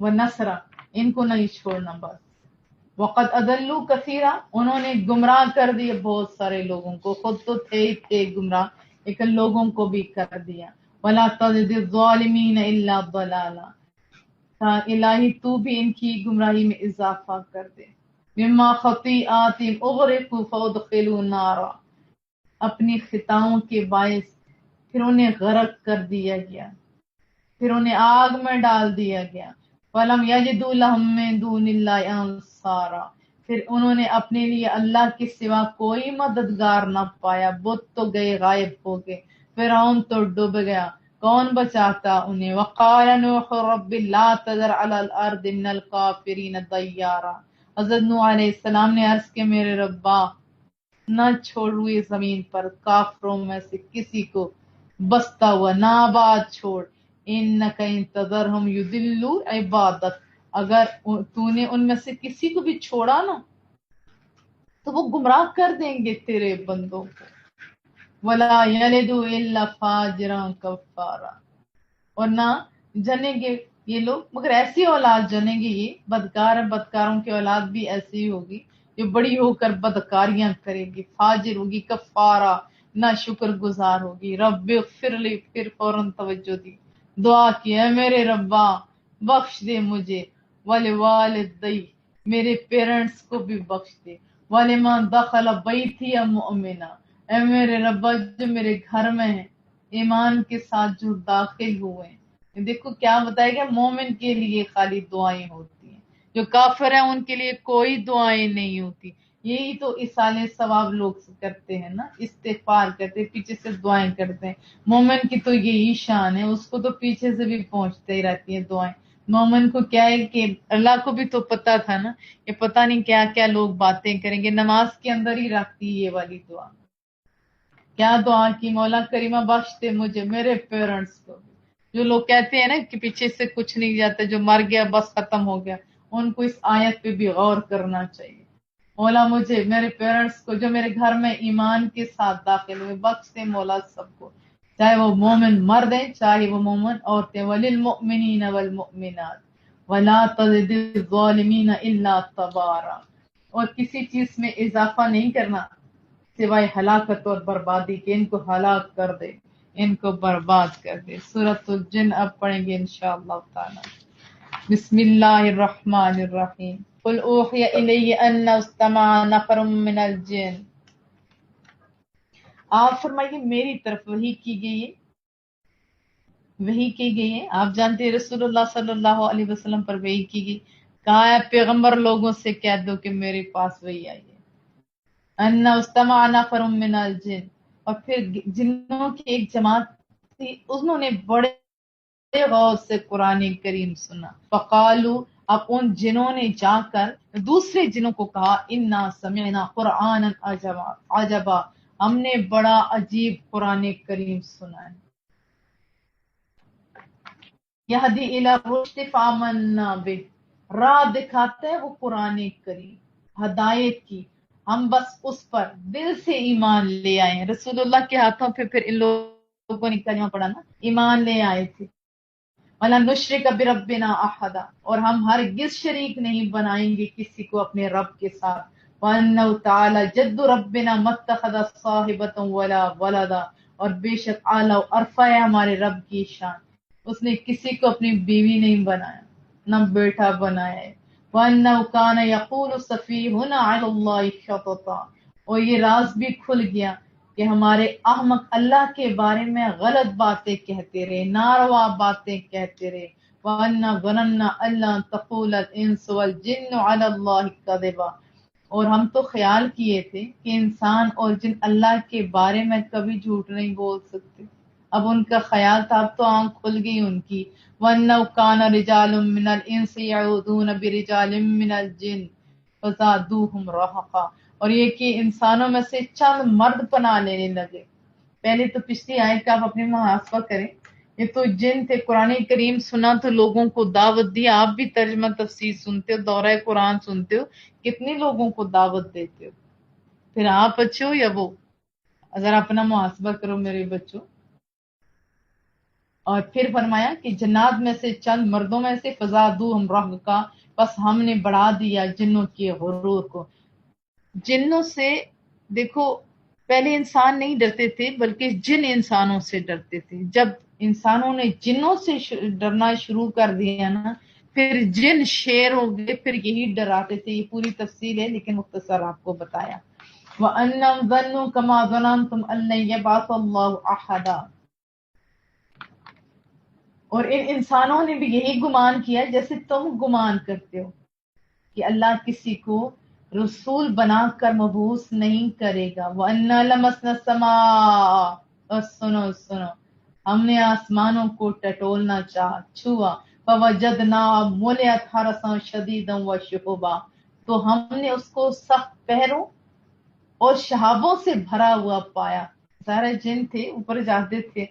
و نصرہ، ان کو نہیں چھوڑنا بس۔ وقد اضلوا کثیرا، انہوں نے گمراہ کر دیے بہت سارے لوگوں کو، خود تو تھے گمراہ لیکن لوگوں کو بھی کر دیا۔ ولا تزد الظالمین الا ضلالا، الہی تو بھی ان کی گمراہی میں اضافہ کر دے۔ مما خطیئاتہم اغرقوا فادخلوا نارا، اپنی خطاؤں کے باعث پھر انہیں غرق کر دیا گیا، پھر انہیں آگ میں ڈال دیا گیا۔ فَلَمْ يَجِدُوا لَهُم مِّن دُونِ اللَّهِ أَنصَارًا، پھر انہوں نے اپنے لیے اللہ کے سوا کوئی مددگار نہ پایا، بت تو گئے غائب ہو گئے، فرعون تو ڈوب گیا، کون بچاتا انہیں۔ وَقَالَ نُوحٌ رَبِّ لَا تَذَرْ عَلَى الْأَرْضِ مِنَ الْكَافِرِينَ دَيَّارًا، حضرت نوح علیہ السلام نے عرض کیا میرے ربا نہ چھوڑ ہوئے زمین پر کافروں میں سے کسی کو بستا ہوا، نہ آباد چھوڑ، انک ان تذرہم یضلوا عبادک، اگر تو نے ان میں سے کسی کو بھی چھوڑا نا تو وہ گمراہ کر دیں گے تیرے بندوں کو۔ ولا یلدوا الا فاجرا کفارا، اور نہ جنیں گے یہ لوگ مگر ایسی اولاد جنیں گے، یہ بدکار ہیں، بدکاروں کی اولاد بھی ایسی ہوگی جو بڑی ہو کر بدکاریاں کرے گی، فاجر ہوگی، کفارہ نہ شکر گزار ہوگی۔ رب اغفر لی، پھر فوراً توجہ دی، دعا کی اے میرے ربا بخش دے مجھے، ولوالدی، میرے پیرنٹس کو بھی بخش دے، ولمن دخل بیتی مؤمنا، اے میرے ربا جو میرے گھر میں ہیں ایمان کے ساتھ جو داخل ہوئے ہیں۔ دیکھو کیا بتایا گیا، مومن کے لیے خالی دعائیں ہوتی ہیں، جو کافر ہیں ان کے لیے کوئی دعائیں نہیں ہوتی۔ یہی تو اصال ثواب لوگ کرتے ہیں نا، استغفار کرتے ہیں، پیچھے سے دعائیں کرتے ہیں۔ مومن کی تو یہی شان ہے، اس کو تو پیچھے سے بھی پہنچتے ہی رہتی ہیں دعائیں۔ مومن کو کیا ہے کہ اللہ کو بھی تو پتا تھا نا کہ پتہ نہیں کیا کیا لوگ باتیں کریں گے، نماز کے اندر ہی رکھتی یہ والی دعا۔ کیا دعا کی، مولا کریمہ بخش دے مجھے، میرے پیرنٹس کو بھی۔ جو لوگ کہتے ہیں نا کہ پیچھے سے کچھ نہیں جاتا، جو مر گیا بس ختم ہو گیا، ان کو اس آیت پہ بھی غور کرنا چاہیے۔ مولا مجھے، میرے پیرنٹس کو جو میرے گھر میں ایمان کے ساتھ داخل ہوئے، بخش دے مولا سب کو، چاہے وہ مومن مرد ہیں چاہے وہ مومن عورتیں۔ وَلِلْمُؤْمِنِينَ وَالْمُؤْمِنَاتِ وَلَا تَزِدِ الظَّالِمِينَ إِلَّا تَبَارًا، اور کسی چیز میں اضافہ نہیں کرنا سوائے ہلاکت اور بربادی کے، ان کو ہلاک کر دے، ان کو برباد کر دے۔ سورۃ الجن اب پڑھیں گے انشاءاللہ تعالی۔ بسم اللہ الرحمن الرحیم۔ قل اوحی الی انہ استمع نفر من الجن، آپ فرمائیے میری طرف وحی کی گئی ہے، وحی کی گئی ہے، آپ جانتے ہیں رسول اللہ صلی اللہ علیہ وسلم پر وحی کی گئی، کہا ہے پیغمبر لوگوں سے کہہ دو کہ میرے پاس وحی آئی ہے، ان استمع نفر من الجن، اور پھر جنوں کی ایک جماعت تھی انہوں نے بڑے غور سے قرآن کریم سنا، فقالو، اب ان جنوں نے جا کر دوسرے جنوں کو کہا انا سمعنا قرآنا عجبا، ہم نے بڑا عجیب قرآن کریم سنا ہے، یہدی الی الرشد فآمنا بہ، راہ دکھاتا ہے وہ قرآن کریم ہدایت کی، ہم بس اس پر دل سے ایمان لے آئے ہیں۔ رسول اللہ کے ہاتھوں پھر ان لوگوں نے کلمہ پڑھا نا، ایمان لے آئے تھے، وَلَن نُشْرِكَ بِرَبِّنَا أَحَدًا، اور ہم ہرگز شریک نہیں بنائیں گے کسی کو اپنے رب کے ساتھ، وَأَنَّهُ تَعَالَى جَدُّ رَبِّنَا مَا اتَّخَذَ صَاحِبَةً وَلَا وَلَدًا، اور بے شک اعلیٰ و عرفہ ہے ہمارے رب کی شان، اس نے کسی کو اپنی بیوی نہیں بنایا نہ بیٹا بنایا ہے، وَأَنَّهُ كَانَ يَقُولُ سَفِيهُنَا عَلَى اللَّهِ شَطَطًا، اور یہ راز بھی کھل گیا کہ ہمارے احمق اللہ کے بارے میں غلط باتیں کہتے رہے، ناروا باتیں کہتے رہے، وَأَنَّا ظَنَنَّا أَلَّا تَقُولَ الْإِنسُ وَالْجِنُّ عَلَى اللَّهِ كَذِبًا، اور ہم تو خیال کیے تھے کہ انسان اور جن اللہ کے بارے میں کبھی جھوٹ نہیں بول سکتے، اب ان کا خیال تھا، اب تو آنکھ کھل گئی ان کی، وَأَنَّهُ كَانَ رِجَالٌ مِّنَ الْإِنسِ يَعُوذُونَ بِرِجَالٍ مِّنَ الْجِنِّ فَزَادُوهُمْ رَهَقًا، اور یہ کہ انسانوں میں سے چند مرد پناہ لینے لگے۔ پہلے تو پچھلی آیت کا آپ اپنے محاسبہ کریں، یہ تو جن تھے، قرآن کریم سنا تو لوگوں کو دعوت دی، آپ بھی ترجمہ تفسیر سنتے ہو، دورہ قرآن سنتے ہو، کتنے لوگوں کو دعوت دیتے ہو، پھر آپ اچھے ہو یا وہ؟ اگر اپنا محاسبہ کرو میرے بچوں۔ اور پھر فرمایا کہ جنات میں سے چند مردوں میں سے فزادوہم رہقا، بس ہم نے بڑھا دیا جنوں کے غرور کو۔ جنوں سے دیکھو پہلے انسان نہیں ڈرتے تھے بلکہ جن انسانوں سے ڈرتے تھے، جب انسانوں نے جنوں سے ڈرنا شروع کر دیا نا، پھر جن شیر ہو گئے، پھر یہی ڈراتے تھے، یہ پوری تفصیل ہے لیکن مختصر آپ کو بتایا۔ وَأَنَّهُمْ ظَنُّوا كَمَا ظَنَنتُمْ أَن لَّن يَبْعَثَ اللَّهُ أَحَدًا، اور ان انسانوں نے بھی یہی گمان کیا جیسے تم گمان کرتے ہو کہ اللہ کسی کو رسول بنا کر مبعوث نہیں کرے گا۔ وَأَنَّا لَمَسْنَا السَّمَاءَ، اور سنو ہم نے آسمانوں کو ٹٹولنا چھوا، فَوَجَدْنَاهَا مُلِئَتْ حَرَسًا شَدِيدًا وَشُهُبًا، تو ہم نے اس کو سخت پہروں اور شہابوں سے بھرا ہوا پایا۔ سارے جن تھے اوپر جاتے تھے،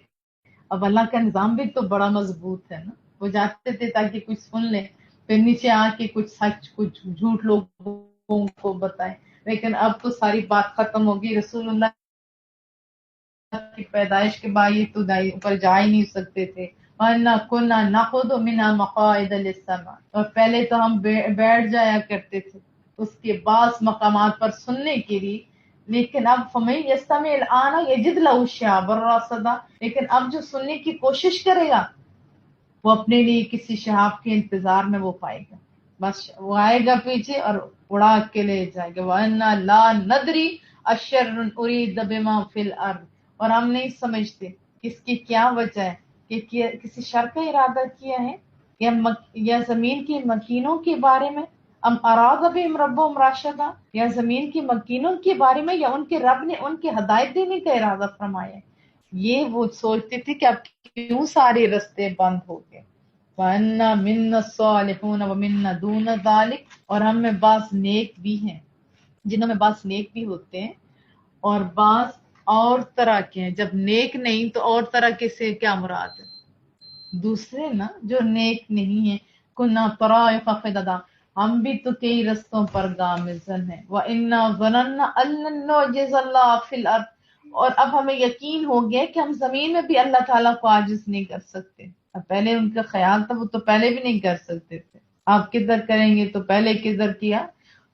اب اللہ کا نظام بھی تو بڑا مضبوط ہے نا، وہ جاتے تھے تاکہ کچھ سن لیں، پھر نیچے آ کے کچھ سچ کچھ جھوٹ لوگوں کو بتائیں، لیکن اب تو ساری بات ختم ہوگی، رسول اللہ کی پیدائش کے بعد یہ تو اوپر جا ہی نہیں سکتے تھے، وَأَنَّا كُنَّا نَقْعُدُ مِنْهَا مَقَاعِدَ لِلسَّمْعِ، اور پہلے تو ہم بیٹھ جایا کرتے تھے اس کے بعض مقامات پر سننے کے لیے، لیکن اب فَمَن يَسْتَمِعِ الْآنَ يَجِدْ لَهُ شِهَابًا رَّصَدًا، لیکن اب جو سننے کی کوشش کرے گا وہ اپنے لیے کسی شہاب کے انتظار میں وہ پائے گا، بس وہ آئے گا پیچھے اور اڑا کے لے جائے گا۔ وَأَنَّا لَا نَدْرِي أَشَرٌّ أُرِيدَ بِمَن فِي الْأَرْضِ، اور ہم نہیں سمجھتے اس کی کیا وجہ ہے کہ کسی شر کا ارادہ کیا ہے یا زمین کی مکینوں کے بارے میں، ام اراد بہم ربہم رشدا، یا زمین کی مکینوں کے بارے میں، یا ان کے رب نے ان کے ہدایت دینے کا ارادہ فرمایا ہے۔ یہ وہ سوچتے تھے کہ اب کیوں سارے رستے بند ہو گئے۔ وَأَنَّا مِنَّا الصَّالِحُونَ وَمِنَّا دُونَ ذَلِكَ، اور ہم میں بعض نیک بھی ہیں، جنہوں میں بعض نیک بھی ہوتے ہیں اور بعض اور طرح کے ہیں۔ جب نیک نہیں تو اور طرح کے سے کیا مراد ہے؟ دوسرے نا جو نیک نہیں ہیں، کُنَّا طَرَائِقَ قِدَدًا، ہم بھی تو کئی رستوں پر گامزن ہیں۔ وَإِنَّا ظَنَنَّا أَن لَّن نُعْجِزَ اللَّهَ فِي الْأَرْضِ، اور اب ہمیں یقین ہو گیا کہ ہم زمین میں بھی اللہ تعالیٰ کو عاجز نہیں کر سکتے۔ اب پہلے ان کا خیال تھا وہ تو پہلے بھی نہیں کر سکتے تھے، آپ کدھر کریں گے تو پہلے کدھر کیا۔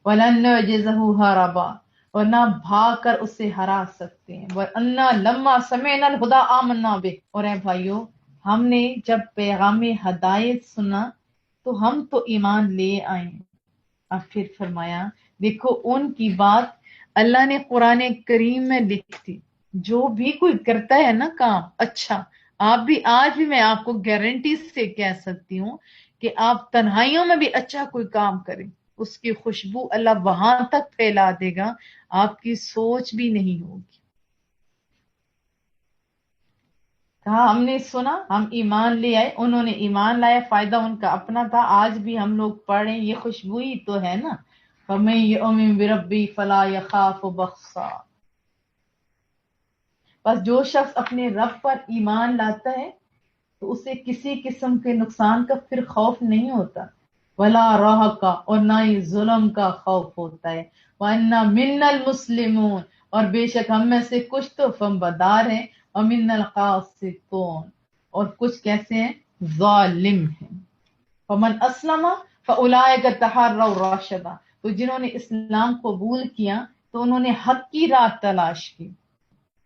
وَلَن نُعْجِزَهُ هَرَبًا، اور نہ بھاگ کر اسے ہرا سکتے ہیں۔ وَأَنَّا لَمَّا سَمِعْنَا الْهُدَىٰ آمَنَّا بِهِ، اور اے بھائیو ہم نے جب پیغام ہدایت سنا تو ہم تو ایمان لے آئے۔ اب پھر فرمایا دیکھو ان کی بات اللہ نے قرآن کریم میں لکھ دی، جو بھی کوئی کرتا ہے نا کام اچھا، آپ بھی آج بھی میں آپ کو گارنٹی سے کہہ سکتی ہوں کہ آپ تنہائیوں میں بھی اچھا کوئی کام کریں، اس کی خوشبو اللہ وہاں تک پھیلا دے گا آپ کی سوچ بھی نہیں ہوگی۔ کہا ہم نے سنا، ہم ایمان لے آئے، انہوں نے ایمان لایا، فائدہ ان کا اپنا تھا، آج بھی ہم لوگ پڑھیں یہ خوشبو ہی تو ہے نا۔ فَمَن يُؤْمِن بِرَبِّهِ فَلَا يَخَافُ بَخْسًا، بس جو شخص اپنے رب پر ایمان لاتا ہے تو اسے کسی قسم کے نقصان کا پھر خوف نہیں ہوتا، ولا راہ کا، اور نہ ہی ظلم کا خوف ہوتا ہے۔ وَأَنَّا مِنَّا الْمُسْلِمُونَ، اور بے شک ہم میں سے کچھ تو فرمانبردار ہیں، وَمِنَّا الْقَاسِطُونَ، اور کچھ کیسے ہیں، ظالم ہیں۔ فَمَنْ أَسْلَمَ فَأُولَٰئِكَ تَحَرَّوْا رَشَدًا، تو جنہوں نے اسلام قبول کیا تو انہوں نے حق کی راہ تلاش کی۔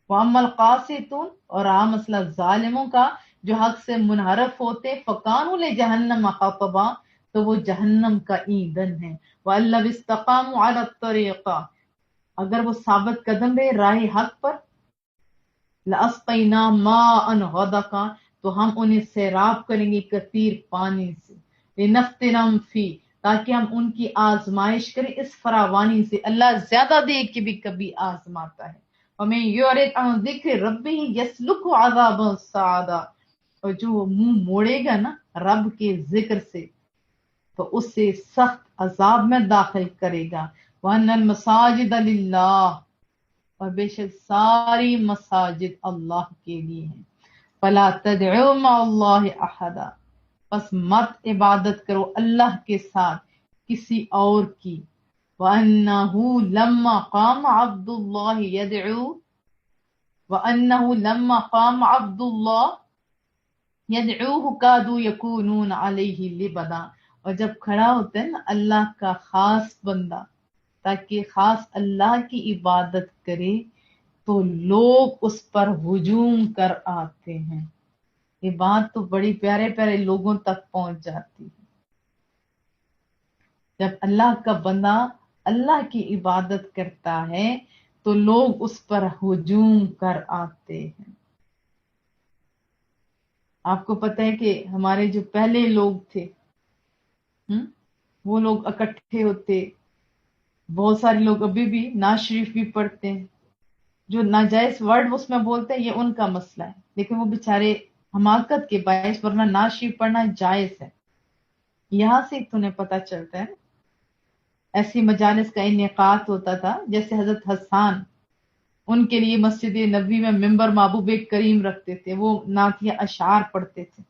وَأَمَّا الْقَاسِطُونَ، اور عام مسئلہ ظالموں کا جو حق سے منحرف ہوتے، فَكَانُوا لِجَهَنَّمَ حَطَبًا، تو وہ جہنم کا ایندھن ہے۔ وَأَن لَّوِ اسْتَقَامُوا عَلَى الطَّرِيقَةِ، اگر وہ ثابت قدم رہے راہ حق پر، لَأَسْقَيْنَاهُم مَاءً غَدَقًا، تو ہم انہیں سیراب کریں گے کثیر پانی سے، لِنَفْتِنَهُمْ فِيهِ، تاکہ ہم ان کی آزمائش کریں اس فراوانی سے، اللہ زیادہ دے کے بھی کبھی آزماتا ہے۔ وَمَن يُعْرِضْ عَن ذِكْرِ رَبِّهِ يَسْلُكْهُ عَذَابًا صَعَدًا، اور جو منہ موڑے گا نا رب کے ذکر سے تو اسے سخت عذاب میں داخل کرے گا۔ وَأَنَّ الْمَسَاجِدَ لِلَّهِ، اور بے شک ساری مساجد اللہ کے لیے ہیں۔ فَلَا تَدْعُوا مَعَ اللَّهِ أَحَدًا، پس مت عبادت کرو اللہ کے ساتھ کسی اور کی۔ وَأَنَّهُ لَمَّا قَامَ عَبْدُ اللَّهِ يَدْعُو، وَأَنَّهُ لَمَّا قَامَ عَبْدُ اللَّهِ يَدْعُوهُ كَادُوا يَكُونُونَ عَلَيْهِ لِبَدًا، اور جب کھڑا ہوتا ہے نا اللہ کا خاص بندہ تاکہ خاص اللہ کی عبادت کرے تو لوگ اس پر ہجوم کر آتے ہیں۔ یہ بات تو بڑی پیارے پیارے لوگوں تک پہنچ جاتی ہے۔ جب اللہ کا بندہ اللہ کی عبادت کرتا ہے تو لوگ اس پر ہجوم کر آتے ہیں۔ آپ کو پتہ ہے کہ ہمارے جو پہلے لوگ تھے وہ لوگ اکٹھے ہوتے، بہت سارے لوگ ابھی بھی نعت شریف بھی پڑھتے ہیں، جو ناجائز ورڈ اس میں بولتے ہیں یہ ان کا مسئلہ ہے، لیکن وہ بیچارے حماقت کے باعث، ورنہ نعت شریف پڑھنا جائز ہے۔ یہاں سے تمہیں پتہ چلتا ہے ایسی مجالس کا انعقاد ہوتا تھا، جیسے حضرت حسان ان کے لیے مسجد نبوی میں ممبر محبوب کریم رکھتے تھے، وہ نعتیہ اشعار پڑھتے تھے۔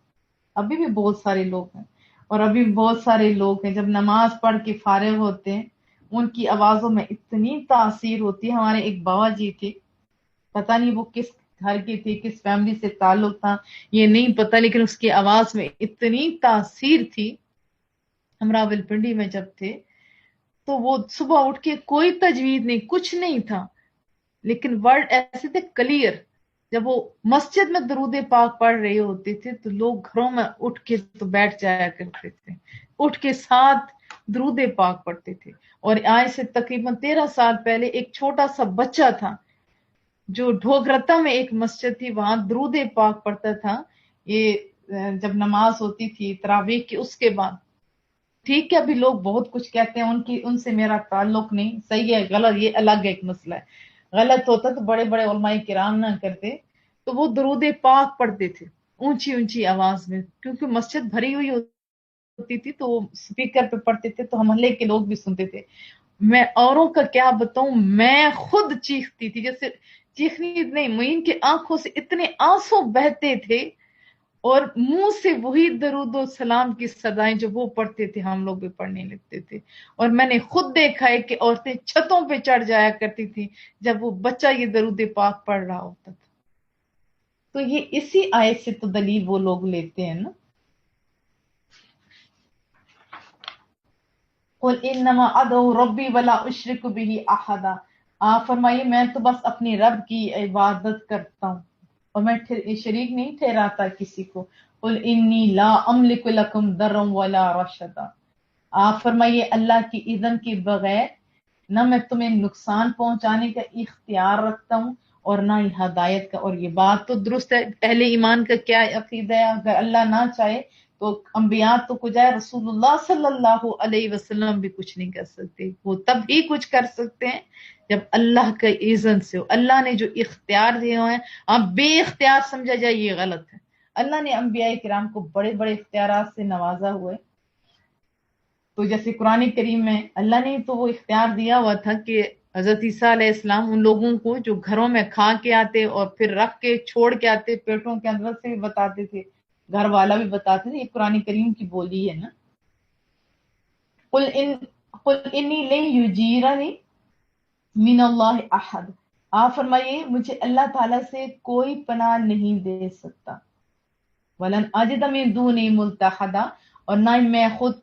ابھی بھی بہت سارے لوگ ہیں، اور ابھی بھی بہت سارے لوگ ہیں جب نماز پڑھ کے فارغ ہوتے ہیں ان کی آوازوں میں اتنی تاثیر ہوتی ہے۔ ہمارے ایک بابا جی تھے، پتہ نہیں وہ کس گھر کے تھے، کس فیملی سے تعلق تھا یہ نہیں پتہ، لیکن اس کی آواز میں اتنی تاثیر تھی۔ ہم راولپنڈی میں جب تھے تو وہ صبح اٹھ کے کوئی تجوید نہیں، کچھ نہیں تھا، لیکن ورڈ ایسے تھے کلیئر۔ جب وہ مسجد میں درود پاک پڑھ رہے ہوتے تھے تو لوگ گھروں میں اٹھ کے تو بیٹھ جایا کرتے تھے، اٹھ کے ساتھ درود پاک پڑھتے تھے۔ اور آج سے تقریباً 13 سال پہلے ایک چھوٹا سا بچہ تھا جو ڈھوگرتا میں ایک مسجد تھی وہاں درود پاک پڑھتا تھا، یہ جب نماز ہوتی تھی تراویح کی اس کے بعد۔ ٹھیک ہے ابھی لوگ بہت کچھ کہتے ہیں، ان سے میرا تعلق نہیں، صحیح ہے غلط یہ الگ ایک مسئلہ ہے، غلط ہوتا تو بڑے بڑے علماء کرام نہ کرتے۔ تو وہ درود پاک پڑھتے تھے اونچی اونچی آواز میں، کیونکہ مسجد بھری ہوئی ہوتی تھی تو وہ اسپیکر پہ پڑھتے تھے تو محلے کے لوگ بھی سنتے تھے۔ میں اوروں کا کیا بتاؤں، میں خود چیختی تھی، جیسے چیخنی نہیں، معین کی آنکھوں سے اتنے آنسو بہتے تھے اور منہ سے وہی درود و سلام کی صدائیں جو وہ پڑھتے تھے ہم لوگ بھی پڑھنے لگتے تھے۔ اور میں نے خود دیکھا ہے کہ عورتیں چھتوں پہ چڑھ جایا کرتی تھی جب وہ بچہ یہ درود پاک پڑھ رہا ہوتا تھا۔ تو یہ اسی آیت سے تو دلیل وہ لوگ لیتے ہیں نا۔ قل انما ادعو ربی ولا اشرک به احدا، آپ فرمائیے میں تو بس اپنے رب کی عبادت کرتا ہوں اور میں شریک نہیں ٹھہراتا کسی کو۔ قل انی لا املک لکم ضرا ولا رشدا، آپ فرمائیے اللہ کی اذن کے بغیر نہ میں تمہیں نقصان پہنچانے کا اختیار رکھتا ہوں اور نہ ہی ہدایت کا۔ اور یہ بات تو درست ہے، اہل ایمان کا کیا عقیدہ ہے، اگر اللہ نہ چاہے تو انبیاء تو کچھ ہے، رسول اللہ صلی اللہ علیہ وسلم بھی کچھ نہیں کر سکتے، وہ تب ہی کچھ کر سکتے ہیں جب اللہ کا اذن سے ہو۔ اللہ نے جو اختیار دیے ہوئے ہیں، آپ بے اختیار سمجھا جائے یہ غلط ہے۔ اللہ نے انبیاء کرام کو بڑے بڑے اختیارات سے نوازا ہوا ہے۔ تو جیسے قرآن کریم میں اللہ نے تو وہ اختیار دیا ہوا تھا کہ حضرت عیسیٰ علیہ السلام ان لوگوں کو جو گھروں میں کھا کے آتے اور پھر رکھ کے چھوڑ کے آتے، پیٹوں کے اندر سے بھی بتاتے تھے، گھر والا بھی بتاتے تھے، یہ قرآن کریم کی بولی ہے نا۔ قل انی لن یجیرنی من اللہ احد، آپ فرمائیے مجھے اللہ تعالیٰ سے کوئی پناہ نہیں دے سکتا۔ ولن اجد من دونی ملتحدا، اور نہ ہی میں خود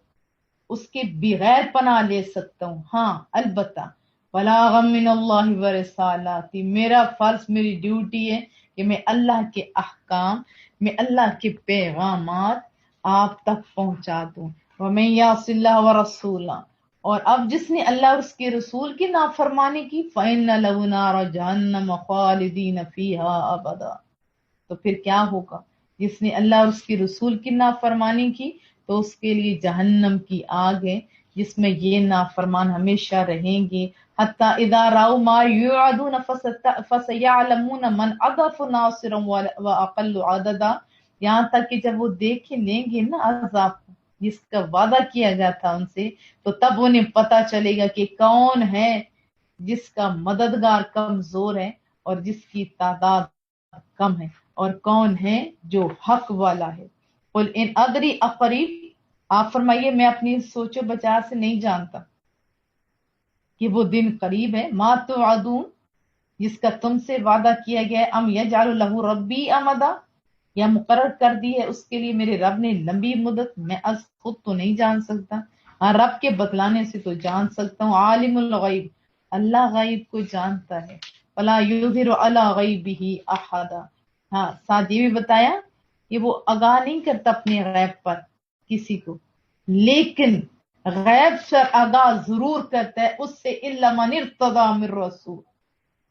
اس کے بغیر پناہ لے سکتا ہوں۔ ہاں البتہ بلاغا من اللہ ورسالاتی، میرا فرض، میری ڈیوٹی ہے کہ میں اللہ کے احکام، میں اللہ کے پیغامات آپ تک پہنچا دوں۔ ومن یعص اللہ ورسولہ، اور اب جس نے اللہ اور اس کے رسول کی نافرمانی کی، فإن لہ نار جہنم خالدین فیہا ابدا، تو پھر کیا ہوگا؟ جس نے اللہ اور اس کے رسول کی نافرمانی کی تو اس کے لیے جہنم کی آگ ہے جس میں یہ نافرمان ہمیشہ رہیں گے۔ حتی اذا رأوا ما یوعدون فسیعلمون من اضعف ناصرا واقل عددا، یہاں تک کہ جب وہ دیکھ لیں گے نا عذاب جس کا وعدہ کیا گیا تھا ان سے، تو تب انہیں پتہ چلے گا کہ کون ہے جس کا مددگار کمزور ہے اور جس کی تعداد کم ہے، اور کون ہے جو حق والا ہے۔ قل ان ادری اقریب، آپ فرمائیے میں اپنی سوچ و بچار سے نہیں جانتا کہ وہ دن قریب ہے، ما توعدون، جس کا تم سے وعدہ کیا گیا ہے، ام یجعل لہ ربی امدا، یا مقرر کر دی ہے اس کے لیے میرے رب نے لمبی مدت، میں از خود تو نہیں جان سکتا، ہاں رب کے بتلانے سے تو جان سکتا ہوں۔ عالم الغیب، اللہ غیب کو جانتا ہے، فلا یظہر علی غیبہ احدا، ہاں ساتھ یہ بھی بتایا کہ وہ آگاہ نہیں کرتا اپنے غیب پر کسی کو، لیکن غیب سے آگاہ ضرور کرتا ہے اس سے، الا من ارتضی من رسول،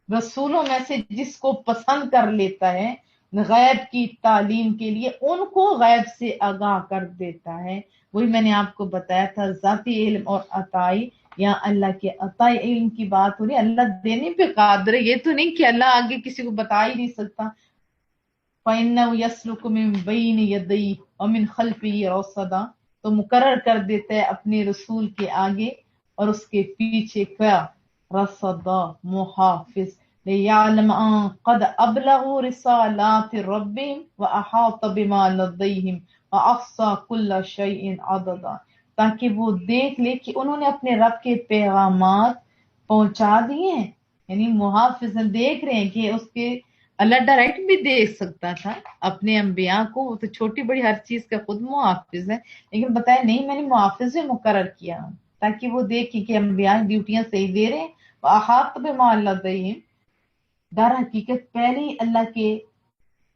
رسولوں میں سے جس کو پسند کر لیتا ہے غیب کی تعلیم کے لیے، ان کو غیب سے آگاہ کر دیتا ہے۔ وہی میں نے آپ کو بتایا تھا، ذاتی علم اور عطائی، یا اللہ کے عطائی علم کی بات ہو رہی ہے، اللہ دینے پہ قادر ہے، یہ تو نہیں کہ اللہ آگے کسی کو بتا ہی نہیں سکتا۔ فَإِنَّهُ يَسْلُكُ مِن بَيْنِ يَدَيْهِ وَمِن خَلْفِهِ رَصَدًا، تو مقرر کر دیتا ہے اپنے رسول کے آگے اور اس کے پیچھے کیا؟ رصدا، محافظ، لِيَعْلَمَ أَن قَدْ أَبْلَغُوا رِسَالَاتِ رَبِّهِمْ وَأَحَاطَ بِمَا لَدَيْهِمْ وَأَحْصَىٰ كُلَّ شَيْءٍ عَدَدًا، تاکہ وہ دیکھ لے کہ انہوں نے اپنے رب کے پیغامات پہنچا دیے ہیں، یعنی محافظ دیکھ رہے ہیں کہ اس کے، اللہ ڈائریکٹ بھی دیکھ سکتا تھا اپنے انبیاء کو، وہ تو چھوٹی بڑی ہر چیز کا خود محافظ ہے، لیکن بتایا نہیں میں نے محافظ بھی مقرر کیا تاکہ وہ دیکھیں کہ انبیاء ڈیوٹیاں صحیح دے رہے ہیں۔ وَأَحَاطَ بِمَا لَدَيْهِمْ، در حقیقت پہلے ہی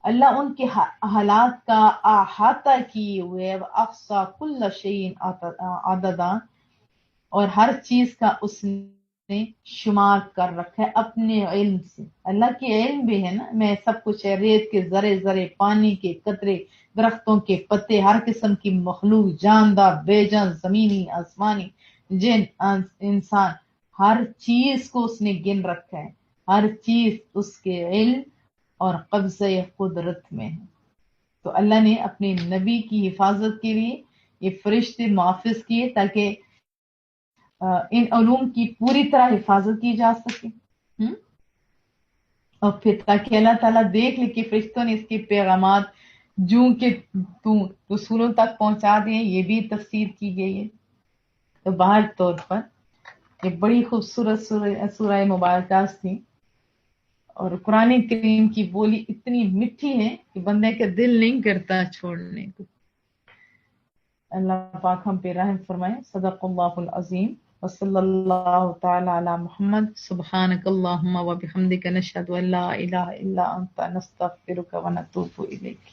اللہ ان کے حالات کا احاطہ کیے ہوئے، وَأَحْصَىٰ كُلَّ شَيْءٍ عَدَدًا، اور ہر چیز کا اس نے شمار کر رکھا ہے اپنے علم سے۔ اللہ کے علم بھی ہے نا، میں سب کچھ ہے، ریت کے ذرے ذرے، پانی کے قطرے، درختوں کے پتے، ہر قسم کی مخلوق، جاندار بے جان، زمینی آسمانی، جن انسان، ہر چیز کو اس نے گن رکھا ہے، ہر چیز اس کے علم اور قبضہ قدرت میں ہے۔ تو اللہ نے اپنے نبی کی حفاظت کے لیے یہ فرشتے محافظ کیے تاکہ ان علوم کی پوری طرح حفاظت کی جا سکے، اور پھر تاکہ اللہ تعالیٰ دیکھ لے کہ فرشتوں نے اس کے پیغامات جو کہ رسولوں تک پہنچا دیے، یہ بھی تفسیر کی گئی ہے۔ تو باہر طور پر یہ بڑی خوبصورت سورہ مبارکہ تھی، اور قرآن کریم کی بولی اتنی میٹھی ہے کہ بندے کا دل نہیں کرتا چھوڑنے کو۔ اللہ پاک ہم پہ رحم فرمائے۔ صدق اللہ العظیم، وصلی اللہ تعالی علی محمد، سبحانک اللہم و بحمدک، نشہد ان لا الہ الا انت، نستغفرک و نتوب الیک۔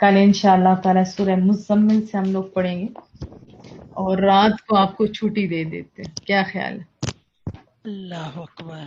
کل انشاءاللہ تعالی سورہ مزمل سے ہم لوگ پڑھیں گے، اور رات کو آپ کو چھٹی دے دیتے ہیں، کیا خیال ہے؟ اللہ اکبر۔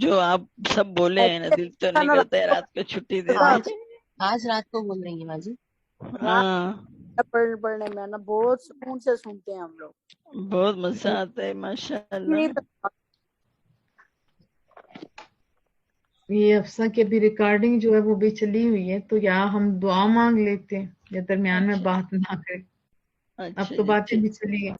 جو آپ سب بولے ہیں نا، دل تو نہیں کرتا ہے رات کو چھٹی دے دیں. آج رات کو بول رہی ہیں باجی. ہاں پڑھنے میں نا بہت سکون سے سنتے ہیں ہم لوگ. بہت مزہ آتا ہے ماشاء اللہ. یہ افسا کی ابھی ریکارڈنگ جو ہے وہ بھی چلی ہوئی ہے، تو یا ہم دعا مانگ لیتے ہیں یا درمیان میں بات نہ کریں. اب اچھا تو جی باتیں ٹھیک. بھی چلی گئی.